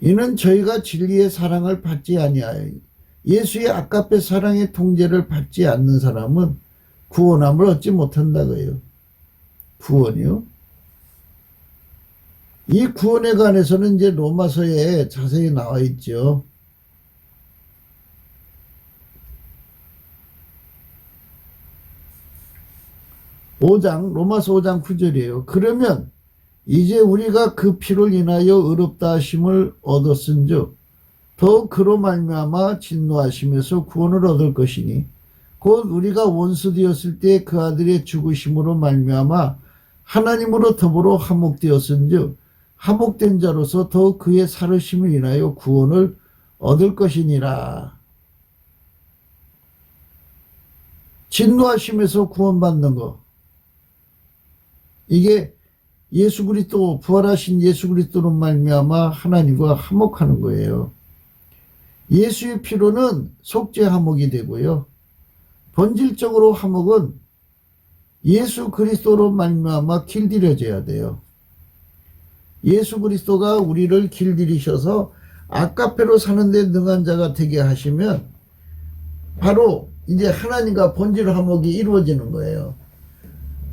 이는 저희가 진리의 사랑을 받지 아니하여 예수의 아까페 사랑의 통제를 받지 않는 사람은 구원함을 얻지 못한다고요. 구원이요? 이 구원에 관해서는 이제 로마서에 자세히 나와 있죠. 로마서 5장 9절이에요. 그러면 이제 우리가 그 피를 인하여 의롭다 하심을 얻었은즉 더욱 그로 말미암아 진노하심에서 구원을 얻을 것이니 곧 우리가 원수 되었을 때 그 아들의 죽으심으로 말미암아 하나님으로 더불어 화목되었은즉 화목된 자로서 더욱 그의 살으심을 인하여 구원을 얻을 것이니라. 진노하심에서 구원받는 것, 이게 예수 그리스도, 부활하신 예수 그리스도로 말미암아 하나님과 화목하는 거예요. 예수의 피로는 속죄 화목이 되고요. 본질적으로 화목은 예수 그리스도로 말미암아 길들여져야 돼요. 예수 그리스도가 우리를 길들이셔서 아까페로 사는데 능한 자가 되게 하시면 바로 이제 하나님과 본질 화목이 이루어지는 거예요.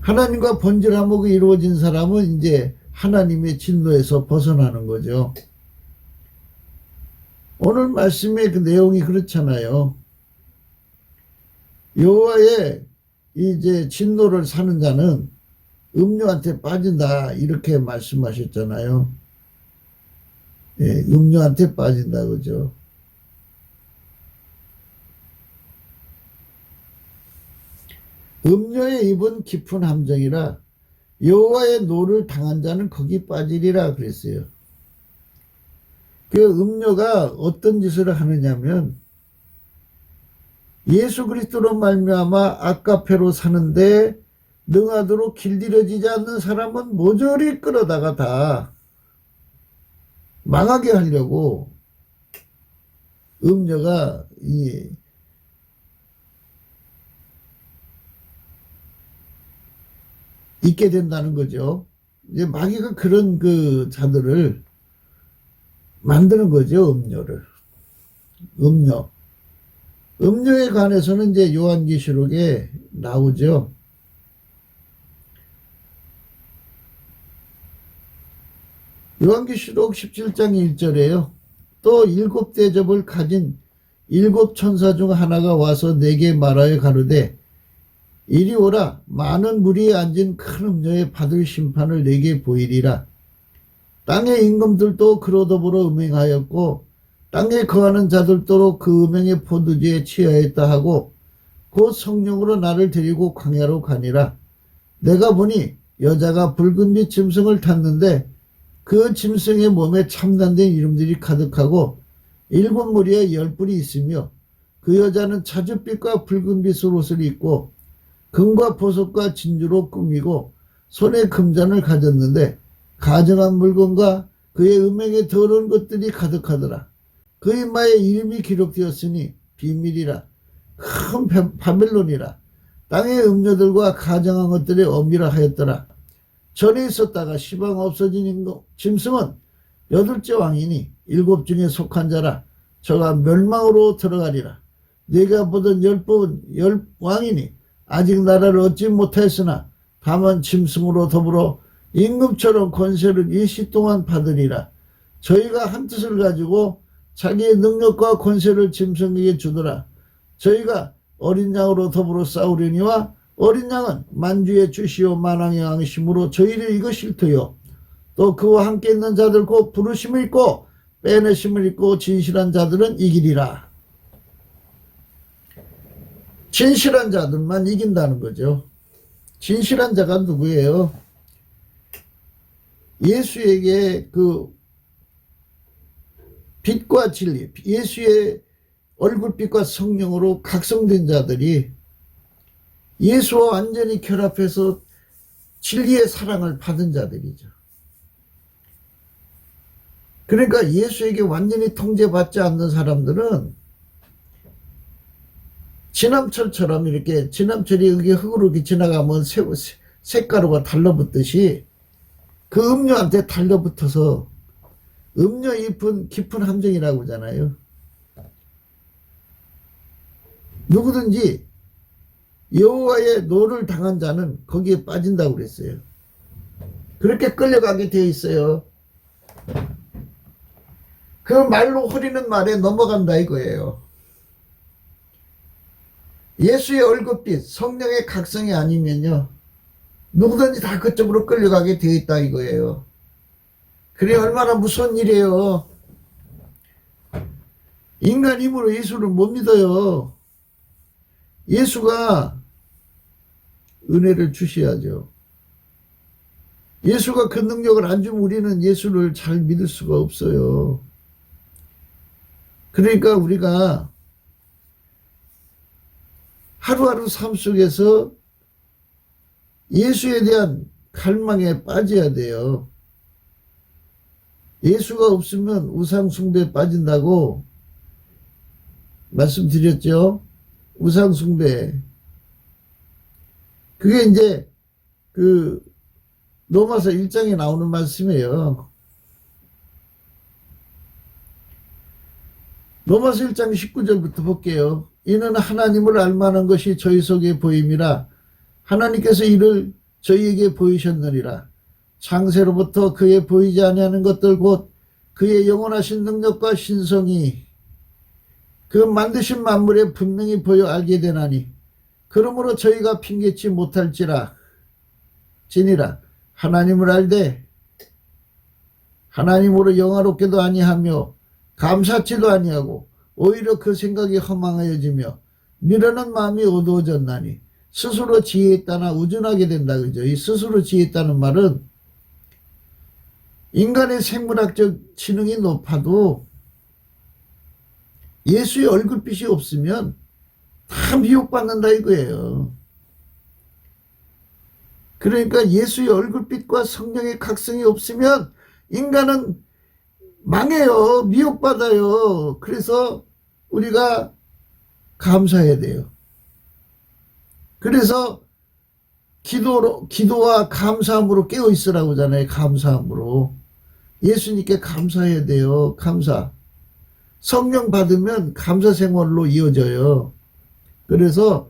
하나님과 본질 화목이 이루어진 사람은 이제 하나님의 진노에서 벗어나는 거죠. 오늘 말씀의 그 내용이 그렇잖아요. 여호와의 이제 진노를 사는 자는 음료한테 빠진다 이렇게 말씀하셨잖아요. 예, 음료한테 빠진다 그죠. 음료의 입은 깊은 함정이라 여호와의 노를 당한 자는 거기 빠지리라 그랬어요. 그 음료가 어떤 짓을 하느냐면 예수 그리스도로 말미암아 아까페로 사는데 능하도록 길들여지지 않는 사람은 모조리 끌어다가 다 망하게 하려고 음료가 있게 된다는 거죠. 이제 마귀가 그런 그 자들을 만드는 거죠. 음료에 관해서는 이제 요한계시록에 나오죠. 요한계시록 17장 1절에요. 또 7대접을 가진 7천사 중 하나가 와서 내게 말하여 가로되 이리 오라. 많은 무리에 앉은 큰 음료에 받을 심판을 내게 보이리라. 땅의 임금들도 그로 더불어 음행하였고 땅에 거하는 자들도 그 음행의 포도주에 취하였다 하고 곧 성령으로 나를 데리고 광야로 가니라. 내가 보니 여자가 붉은빛 짐승을 탔는데 그 짐승의 몸에 참단된 이름들이 가득하고 7무리에 10뿔이 있으며 그 여자는 자줏빛과 붉은빛의 옷을 입고 금과 보석과 진주로 꾸미고 손에 금잔을 가졌는데 가증한 물건과 그의 음행에 더러운 것들이 가득하더라. 그 이마에 이름이 기록되었으니 비밀이라 큰 바벨론이라 땅의 음료들과 가증한 것들의 어미라 하였더라. 전에 있었다가 시방 없어진 짐승은 8째 왕이니 7 중에 속한 자라. 저가 멸망으로 들어가리라. 네가 보던 10 왕이니 아직 나라를 얻지 못하였으나 다만 짐승으로 더불어 임금처럼 권세를 일시 동안 받으리라. 저희가 한 뜻을 가지고 자기의 능력과 권세를 짐승에게 주더라. 저희가 어린 양으로 더불어 싸우려니와 어린 양은 만주의 주시오 만왕의 왕이시므로 저희를 이것일 터요. 또 그와 함께 있는 자들 곧 부르심을 있고 빼내심을 있고 진실한 자들은 이기리라. 진실한 자들만 이긴다는 거죠. 진실한 자가 누구예요? 예수에게 그 빛과 진리, 예수의 얼굴빛과 성령으로 각성된 자들이 예수와 완전히 결합해서 진리의 사랑을 받은 자들이죠. 그러니까 예수에게 완전히 통제받지 않는 사람들은 지남철처럼 이렇게 지남철이 여기 흙으로 이렇게 지나가면 쇳가루가 달라붙듯이 그 음료한테 달라붙어서 음료 잎은 깊은 함정이라고 하잖아요. 누구든지 여호와의 노를 당한 자는 거기에 빠진다고 그랬어요. 그렇게 끌려가게 되어 있어요. 그 말로 흐리는 말에 넘어간다 이거예요. 예수의 얼굴빛, 성령의 각성이 아니면요 누구든지 다 그쪽으로 끌려가게 되어 있다 이거예요. 그래 얼마나 무서운 일이에요. 인간 힘으로 예수를 못 믿어요. 예수가 은혜를 주셔야죠. 예수가 그 능력을 안 주면 우리는 예수를 잘 믿을 수가 없어요. 그러니까 우리가 하루하루 삶 속에서 예수에 대한 갈망에 빠져야 돼요. 예수가 없으면 우상숭배에 빠진다고 말씀드렸죠. 우상숭배. 그게 이제 그 로마서 1장에 나오는 말씀이에요. 로마서 1장 19절부터 볼게요. 이는 하나님을 알만한 것이 저희 속에 보임이라 하나님께서 이를 저희에게 보이셨느니라. 창세로부터 그의 보이지 아니하는 것들 곧 그의 영원하신 능력과 신성이 그 만드신 만물에 분명히 보여 알게 되나니 그러므로 저희가 핑계치 못할지라 지니라. 하나님을 알되 하나님으로 영화롭게도 아니하며 감사치도 아니하고 오히려 그 생각이 허망하여지며 미련한 마음이 어두워졌나니 스스로 지혜있다나 우둔하게 된다. 그죠? 이 스스로 지혜있다는 말은 인간의 생물학적 지능이 높아도 예수의 얼굴빛이 없으면 다 미혹받는다 이거예요. 그러니까 예수의 얼굴빛과 성령의 각성이 없으면 인간은 망해요. 미혹받아요. 그래서 우리가 감사해야 돼요. 그래서 기도와 감사함으로 깨어있으라고 하잖아요. 감사함으로. 예수님께 감사해야 돼요. 감사. 성령 받으면 감사 생활로 이어져요. 그래서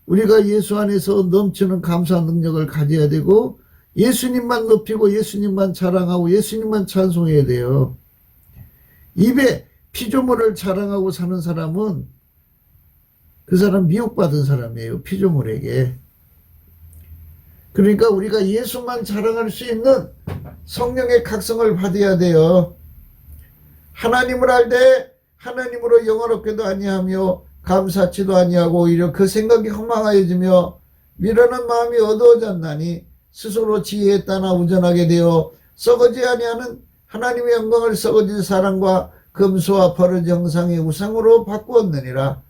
우리가 예수 안에서 넘치는 감사 능력을 가져야 되고 예수님만 높이고 예수님만 자랑하고 예수님만 찬송해야 돼요. 입에 피조물을 자랑하고 사는 사람은 그 사람 미혹받은 사람이에요. 피조물에게. 그러니까 우리가 예수만 자랑할 수 있는 성령의 각성을 받아야 돼요. 하나님을 알되 하나님으로 영원롭게도 아니하며 감사치도 아니하고 오히려 그 생각이 허망하여지며 미련한 마음이 어두워졌나니 스스로 지혜에 따라 우전하게 되어 썩어지 아니하는 하나님의 영광을 썩어진 사랑과 금수와 버릇 형상의 우상으로 바꾸었느니라.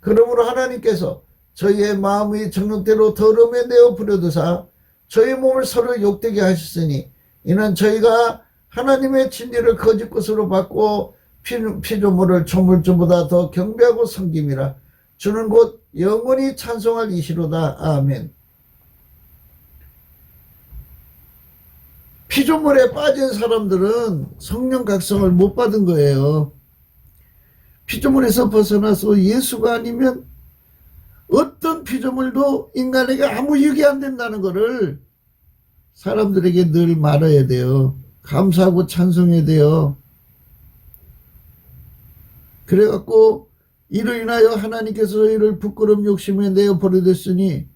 그러므로 하나님께서 저희의 마음의 정욕대로 더러움에 내어 부려두사 저희 몸을 서로 욕되게 하셨으니 이는 저희가 하나님의 진리를 거짓 것으로 바꾸어 피조물을 조물주보다 더 경배하고 섬김이라. 주는 곧 영원히 찬송할 이시로다. 아멘. 피조물에 빠진 사람들은 성령 각성을 못 받은 거예요. 피조물에서 벗어나서 예수가 아니면 어떤 피조물도 인간에게 아무 유익이 안 된다는 것을 사람들에게 늘 말해야 돼요. 감사하고 찬송해야 돼요. 그래갖고 이로 인하여 하나님께서 저희를 부끄러움 욕심에 내어 버려뒀으니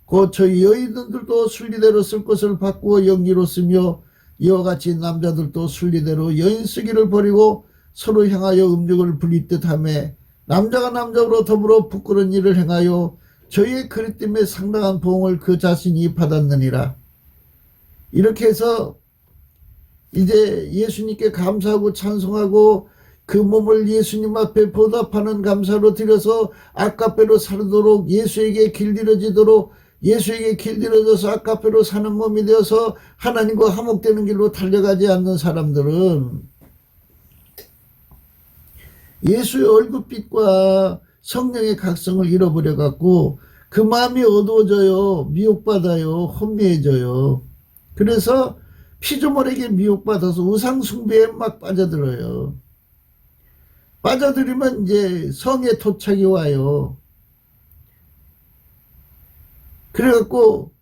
곧 저희 여인들도 순리대로 쓸 것을 바꾸어 연기로 쓰며 이와 같이 남자들도 순리대로 여인 쓰기를 버리고 서로 향하여 음욕을 부릴 듯하며 남자가 남자로 더불어 부끄러운 일을 행하여 저희의 그릇 때문에 상당한 보응을 그 자신이 받았느니라. 이렇게 해서 이제 예수님께 감사하고 찬송하고 그 몸을 예수님 앞에 보답하는 감사로 드려서 아까페로 살도록 예수에게 길들여지도록 예수에게 길들여져서 아까페로 사는 몸이 되어서 하나님과 화목되는 길로 달려가지 않는 사람들은 예수의 얼굴빛과 성령의 각성을 잃어버려 갖고 그 마음이 어두워져요. 미혹받아요. 혼미해져요. 그래서 피조물에게 미혹받아서 우상숭배에 막 빠져들어요. 빠져들이면 이제 성에 토착이 와요. 그래갖고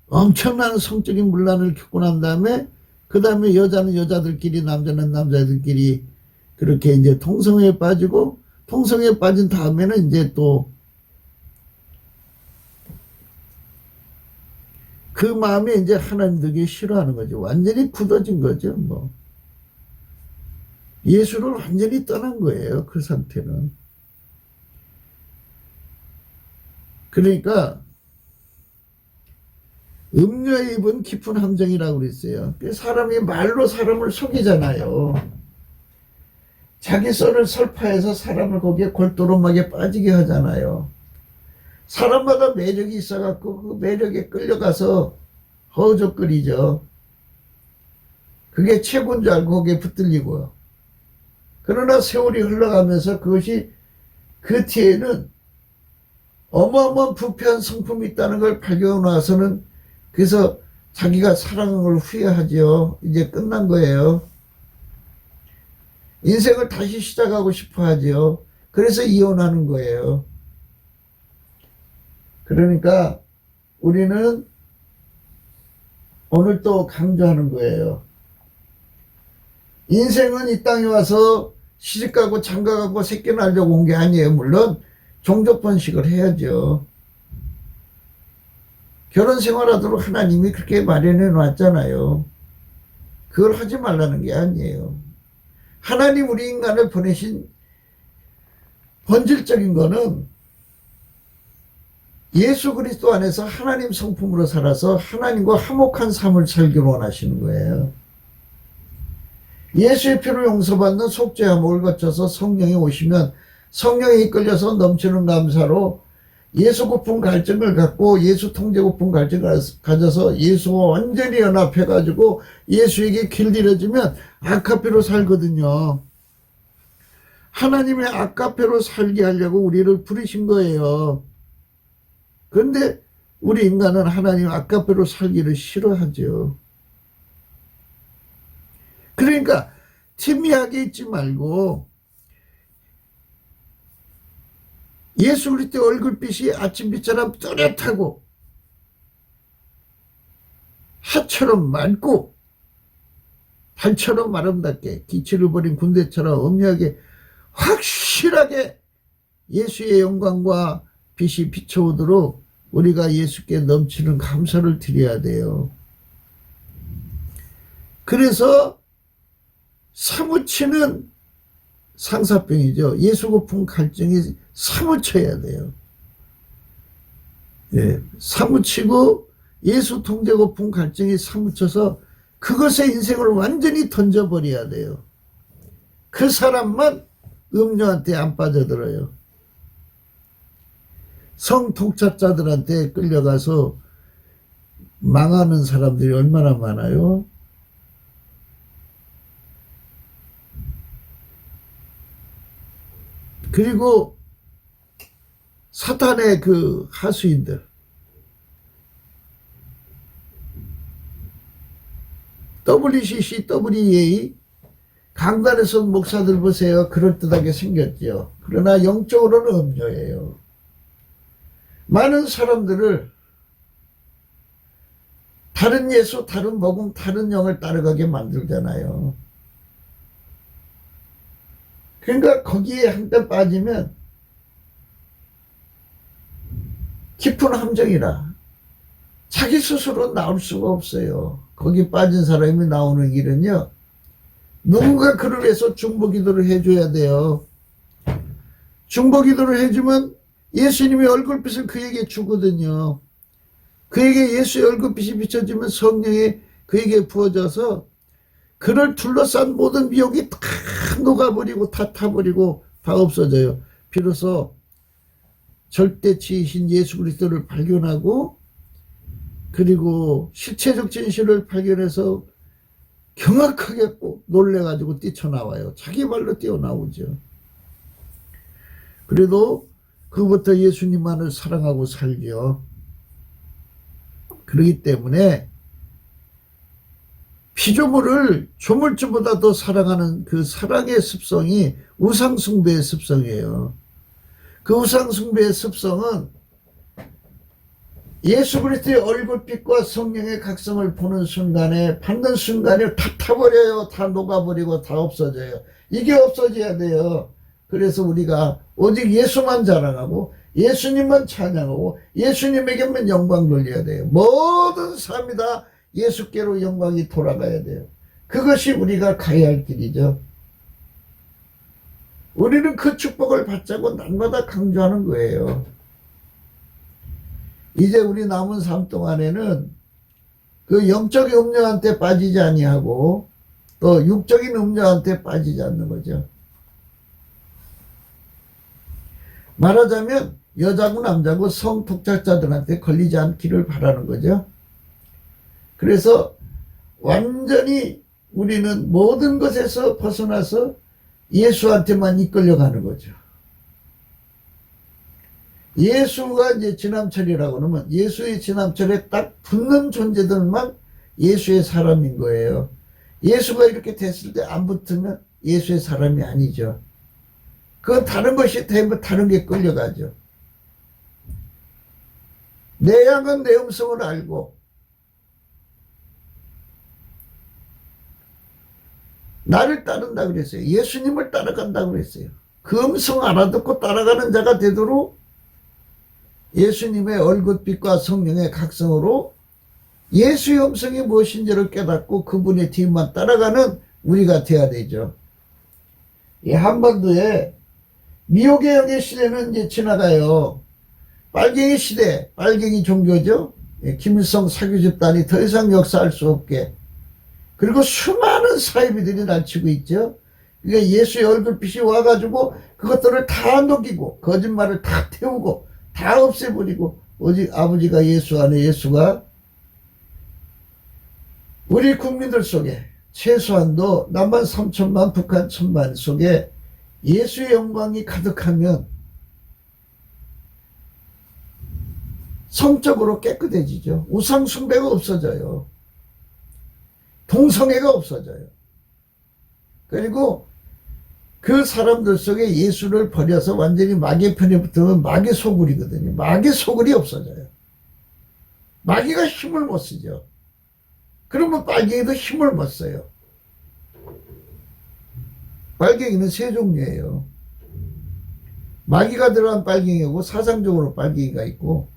엄청난 성적인 문란을 겪고 난 다음에 그 다음에 여자는 여자들끼리 남자는 남자들끼리 그렇게 이제 통성에 빠지고 통성에 빠진 다음에는 이제 또 그 마음에 이제 하나님 되게 싫어하는 거죠. 완전히 굳어진 거죠. 뭐 예수를 완전히 떠난 거예요. 그 상태는. 그러니까 음료에 입은 깊은 함정이라고 그랬어요. 사람이 말로 사람을 속이잖아요. 자기 썰을 설파해서 사람을 거기에 골도로막에 빠지게 하잖아요. 사람마다 매력이 있어갖고 그 매력에 끌려가서 허우적거리죠. 그게 최고인 줄 알고 거기에 붙들리고요. 그러나 세월이 흘러가면서 그것이 그 뒤에는 어마어마한 부패한 성품이 있다는 걸 발견하고 나서는 그래서 자기가 사랑한 걸 후회하죠. 이제 끝난 거예요. 인생을 다시 시작하고 싶어 하죠. 그래서 이혼하는 거예요. 그러니까 우리는 오늘 또 강조하는 거예요. 인생은 이 땅에 와서 시집가고 장가가고 새끼 낳으려고 온 게 아니에요. 물론 종족 번식을 해야죠. 결혼 생활하도록 하나님이 그렇게 마련해 놨잖아요. 그걸 하지 말라는 게 아니에요. 하나님 우리 인간을 보내신 본질적인 거는 예수 그리스도 안에서 하나님 성품으로 살아서 하나님과 화목한 삶을 살기를 원하시는 거예요. 예수의 피로 용서받는 속죄와 목을 거쳐서 성령이 오시면 성령에 이끌려서 넘치는 감사로 예수 고픈 갈증을 갖고 예수 통제 고픈 갈증을 가져서 예수와 완전히 연합해가지고 예수에게 길들여지면 아카페로 살거든요. 하나님의 아카페로 살게 하려고 우리를 부르신 거예요. 그런데 우리 인간은 하나님 아카페로 살기를 싫어하죠. 그러니까 팀미하게 있지 말고 예수 그리스도의 얼굴빛이 아침빛처럼 뚜렷하고 하처럼 맑고 달처럼 아름답게 기치를 버린 군대처럼 엄하게 확실하게 예수의 영광과 빛이 비춰오도록 우리가 예수께 넘치는 감사를 드려야 돼요. 그래서 사무치는 상사병이죠. 예수 고픈 갈증이 사무쳐야 돼요. 예, 사무치고 예수 통제 고픈 갈증이 사무쳐서 그것의 인생을 완전히 던져버려야 돼요. 그 사람만 음료한테 안 빠져들어요. 성독착자들한테 끌려가서 망하는 사람들이 얼마나 많아요? 그리고 사탄의 그 하수인들, WCC, WEA 강단에서 목사들 보세요. 그럴듯하게 생겼죠. 그러나 영적으로는 음료예요. 많은 사람들을 다른 예수, 다른 복음, 다른 영을 따라가게 만들잖아요. 그러니까 거기에 한때 빠지면 깊은 함정이라 자기 스스로 나올 수가 없어요. 거기 빠진 사람이 나오는 길은요, 누군가 그를 위해서 중보기도를 해줘야 돼요. 중보기도를 해주면 예수님의 얼굴빛을 그에게 주거든요. 그에게 예수의 얼굴빛이 비춰지면 성령이 그에게 부어져서 그를 둘러싼 모든 미혹이 다 녹아버리고 다 타버리고 다 없어져요. 비로소 절대치이신 예수 그리스도를 발견하고 그리고 실체적 진실을 발견해서 경악하게 꼭 놀래가지고 뛰쳐나와요. 자기 발로 뛰어나오죠. 그래도 그부터 예수님만을 사랑하고 살죠. 그렇기 때문에 피조물을 조물주보다 더 사랑하는 그 사랑의 습성이 우상숭배의 습성이에요. 그 우상숭배의 습성은 예수 그리스도의 얼굴빛과 성령의 각성을 보는 순간에 받는 순간에 다 타버려요. 다 녹아버리고 다 없어져요. 이게 없어져야 돼요. 그래서 우리가 오직 예수만 자랑하고 예수님만 찬양하고 예수님에게만 영광 돌려야 돼요. 모든 삶이 다 예수께로 영광이 돌아가야 돼요. 그것이 우리가 가야 할 길이죠. 우리는 그 축복을 받자고 날마다 강조하는 거예요. 이제 우리 남은 삶 동안에는 그 영적인 음료한테 빠지지 아니하고 또 육적인 음료한테 빠지지 않는 거죠. 말하자면 여자고 남자고 성독착자들한테 걸리지 않기를 바라는 거죠. 그래서 완전히 우리는 모든 것에서 벗어나서 예수한테만 이끌려가는 거죠. 예수가 이제 지남철이라고 그러면 예수의 지남철에 딱 붙는 존재들만 예수의 사람인 거예요. 예수가 이렇게 됐을 때 안 붙으면 예수의 사람이 아니죠. 그건 다른 것이 되면 다른 게 끌려가죠. 내 양은 내 음성을 알고 나를 따른다 그랬어요. 예수님을 따라간다고 그랬어요. 그 음성 알아듣고 따라가는 자가 되도록 예수님의 얼굴빛과 성령의 각성으로 예수의 음성이 무엇인지를 깨닫고 그분의 뒤만 따라가는 우리가 돼야 되죠. 이 한반도에 미혹의 영의 시대는 이제 지나가요. 빨갱이 시대, 빨갱이 종교죠. 김일성 사교 집단이 더 이상 역사할 수 없게. 그리고 수많은 사이비들이 날치고 있죠. 그러니까 예수의 얼굴빛이 와가지고 그것들을 다 녹이고 거짓말을 다 태우고 다 없애버리고 오직 아버지가 예수 안에 예수가 우리 국민들 속에 최소한도 남한 3천만 북한 1,000만 속에 예수의 영광이 가득하면 성적으로 깨끗해지죠. 우상 숭배가 없어져요. 동성애가 없어져요. 그리고 그 사람들 속에 예수를 버려서 완전히 마귀의 편에 붙으면 마귀 소굴이거든요. 마귀 소굴이 없어져요. 마귀가 힘을 못 쓰죠. 그러면 빨갱이도 힘을 못 써요. 빨갱이는 세 종류예요. 마귀가 들어간 빨갱이고 사상적으로 빨갱이가 있고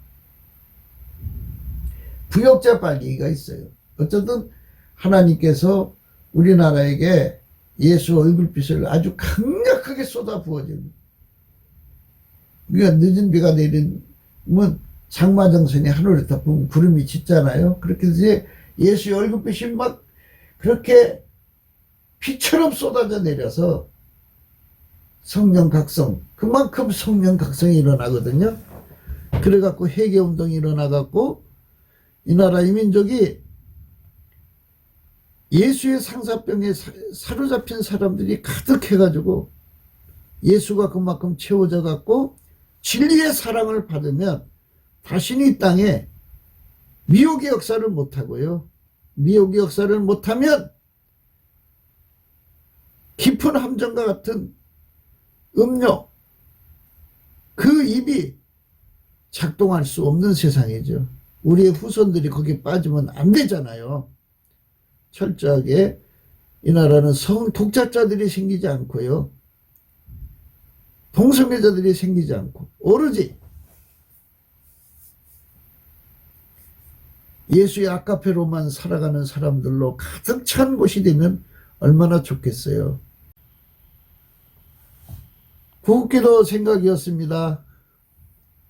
부역자 빨갱이가 있어요. 어쨌든 하나님께서 우리나라에게 예수 얼굴빛을 아주 강력하게 쏟아 부어줍니다. 그러니까 늦은 비가 내리면 장마정선이 하늘에 덮으면 구름이 짙잖아요. 그렇게 이제 예수의 얼굴빛이 막 그렇게 비처럼 쏟아져 내려서 성령 각성, 그만큼 성령 각성이 일어나거든요. 그래갖고 회개운동이 일어나갖고 이 나라 이민족이 예수의 상사병에 사로잡힌 사람들이 가득해가지고 예수가 그만큼 채워져 갖고 진리의 사랑을 받으면 다시는 이 땅에 미혹의 역사를 못하고요. 미혹의 역사를 못하면 깊은 함정과 같은 음료, 그 입이 작동할 수 없는 세상이죠. 우리의 후손들이 거기 빠지면 안 되잖아요. 철저하게 이 나라는 독자자들이 생기지 않고요. 동성애자들이 생기지 않고 오로지 예수의 아카페로만 살아가는 사람들로 가득 찬 곳이 되면 얼마나 좋겠어요. 구국기도 생각이었습니다.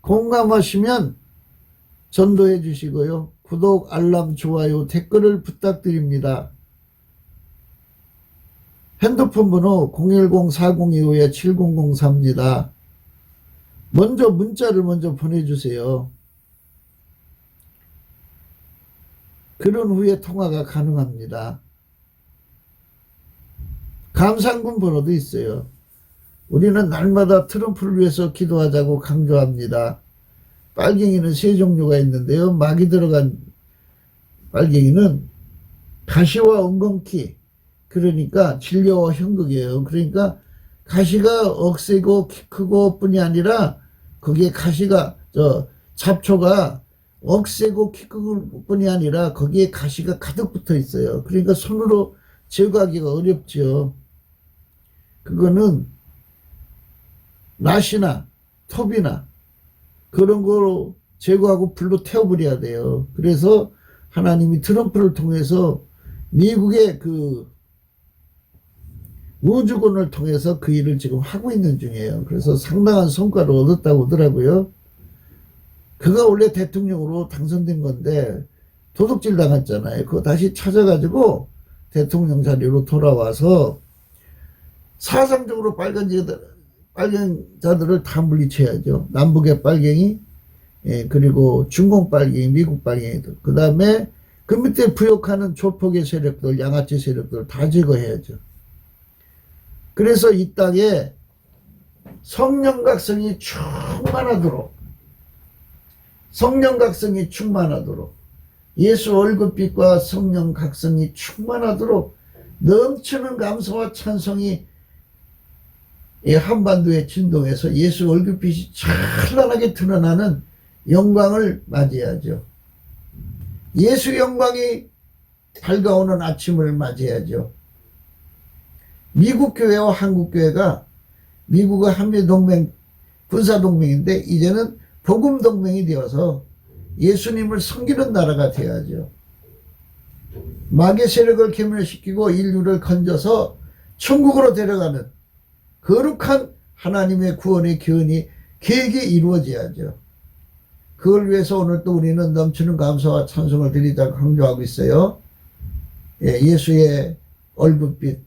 공감하시면 전도해 주시고요. 구독, 알람, 좋아요, 댓글을 부탁드립니다. 핸드폰 번호 010-4025-7004입니다. 먼저 문자를 보내주세요. 그런 후에 통화가 가능합니다. 감상금 번호도 있어요. 우리는 날마다 트럼프를 위해서 기도하자고 강조합니다. 빨갱이는 세 종류가 있는데요. 막이 들어간 빨갱이는 가시와 엉겅퀴, 그러니까 진료와 형극이에요. 그러니까 가시가 억세고 키 크고 뿐이 아니라 거기에 가시가 잡초가 억세고 키 크고 뿐이 아니라 거기에 가시가 가득 붙어 있어요. 그러니까 손으로 제거하기가 어렵죠. 그거는 낫이나 톱이나 그런 거로 제거하고 불로 태워버려야 돼요. 그래서 하나님이 트럼프를 통해서 미국의 그 우주군을 통해서 그 일을 지금 하고 있는 중이에요. 그래서 상당한 성과를 얻었다고 하더라고요. 그가 원래 대통령으로 당선된 건데 도둑질 당했잖아요. 그거 다시 찾아가지고 대통령 자리로 돌아와서 사상적으로 빨갱자들을 다 물리쳐야죠. 남북의 빨갱이, 그리고 중공 빨갱이, 미국 빨갱이들. 그 다음에 그 밑에 부역하는 조폭의 세력들, 양아치 세력들 다 제거해야죠. 그래서 이 땅에 성령각성이 충만하도록 예수 얼굴빛과 성령각성이 충만하도록 넘치는 감사와 찬송이 이 한반도의 진동에서 예수 얼굴빛이 찬란하게 드러나는 영광을 맞이하죠. 예수 영광이 밝아오는 아침을 맞이하죠. 미국 교회와 한국 교회가 미국의 한미동맹 군사동맹인데 이제는 복음동맹이 되어서 예수님을 섬기는 나라가 되어야죠. 마귀의 세력을 괴멸시키고 인류를 건져서 천국으로 데려가는 거룩한 하나님의 구원의 계획이 이루어져야죠. 그걸 위해서 오늘 또 우리는 넘치는 감사와 찬송을 드리자고 강조하고 있어요. 예수의 얼굴빛,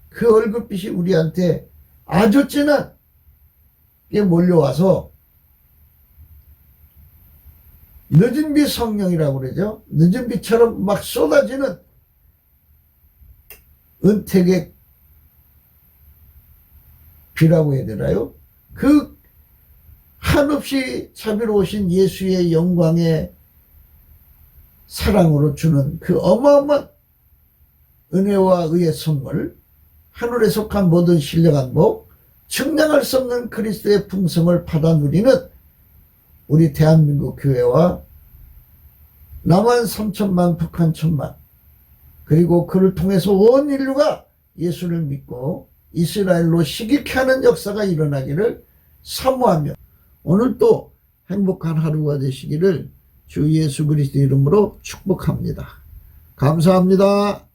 그 얼굴빛이 우리한테 아주 진하게 몰려와서 늦은 빛 성령이라고 그러죠. 늦은 빛처럼 막 쏟아지는 은택의 비라고 해야 되나요? 그 한없이 자비로우신 예수의 영광의 사랑으로 주는 그 어마어마한 은혜와 의의 선물, 하늘에 속한 모든 신령한 복, 측량할 수 없는 그리스도의 풍성을 받아 누리는 우리 대한민국 교회와 남한 3천만, 북한 1천만, 그리고 그를 통해서 온 인류가 예수를 믿고 이스라엘로 시기케 하는 역사가 일어나기를 사모하며 오늘 또 행복한 하루가 되시기를 주 예수 그리스도 이름으로 축복합니다. 감사합니다.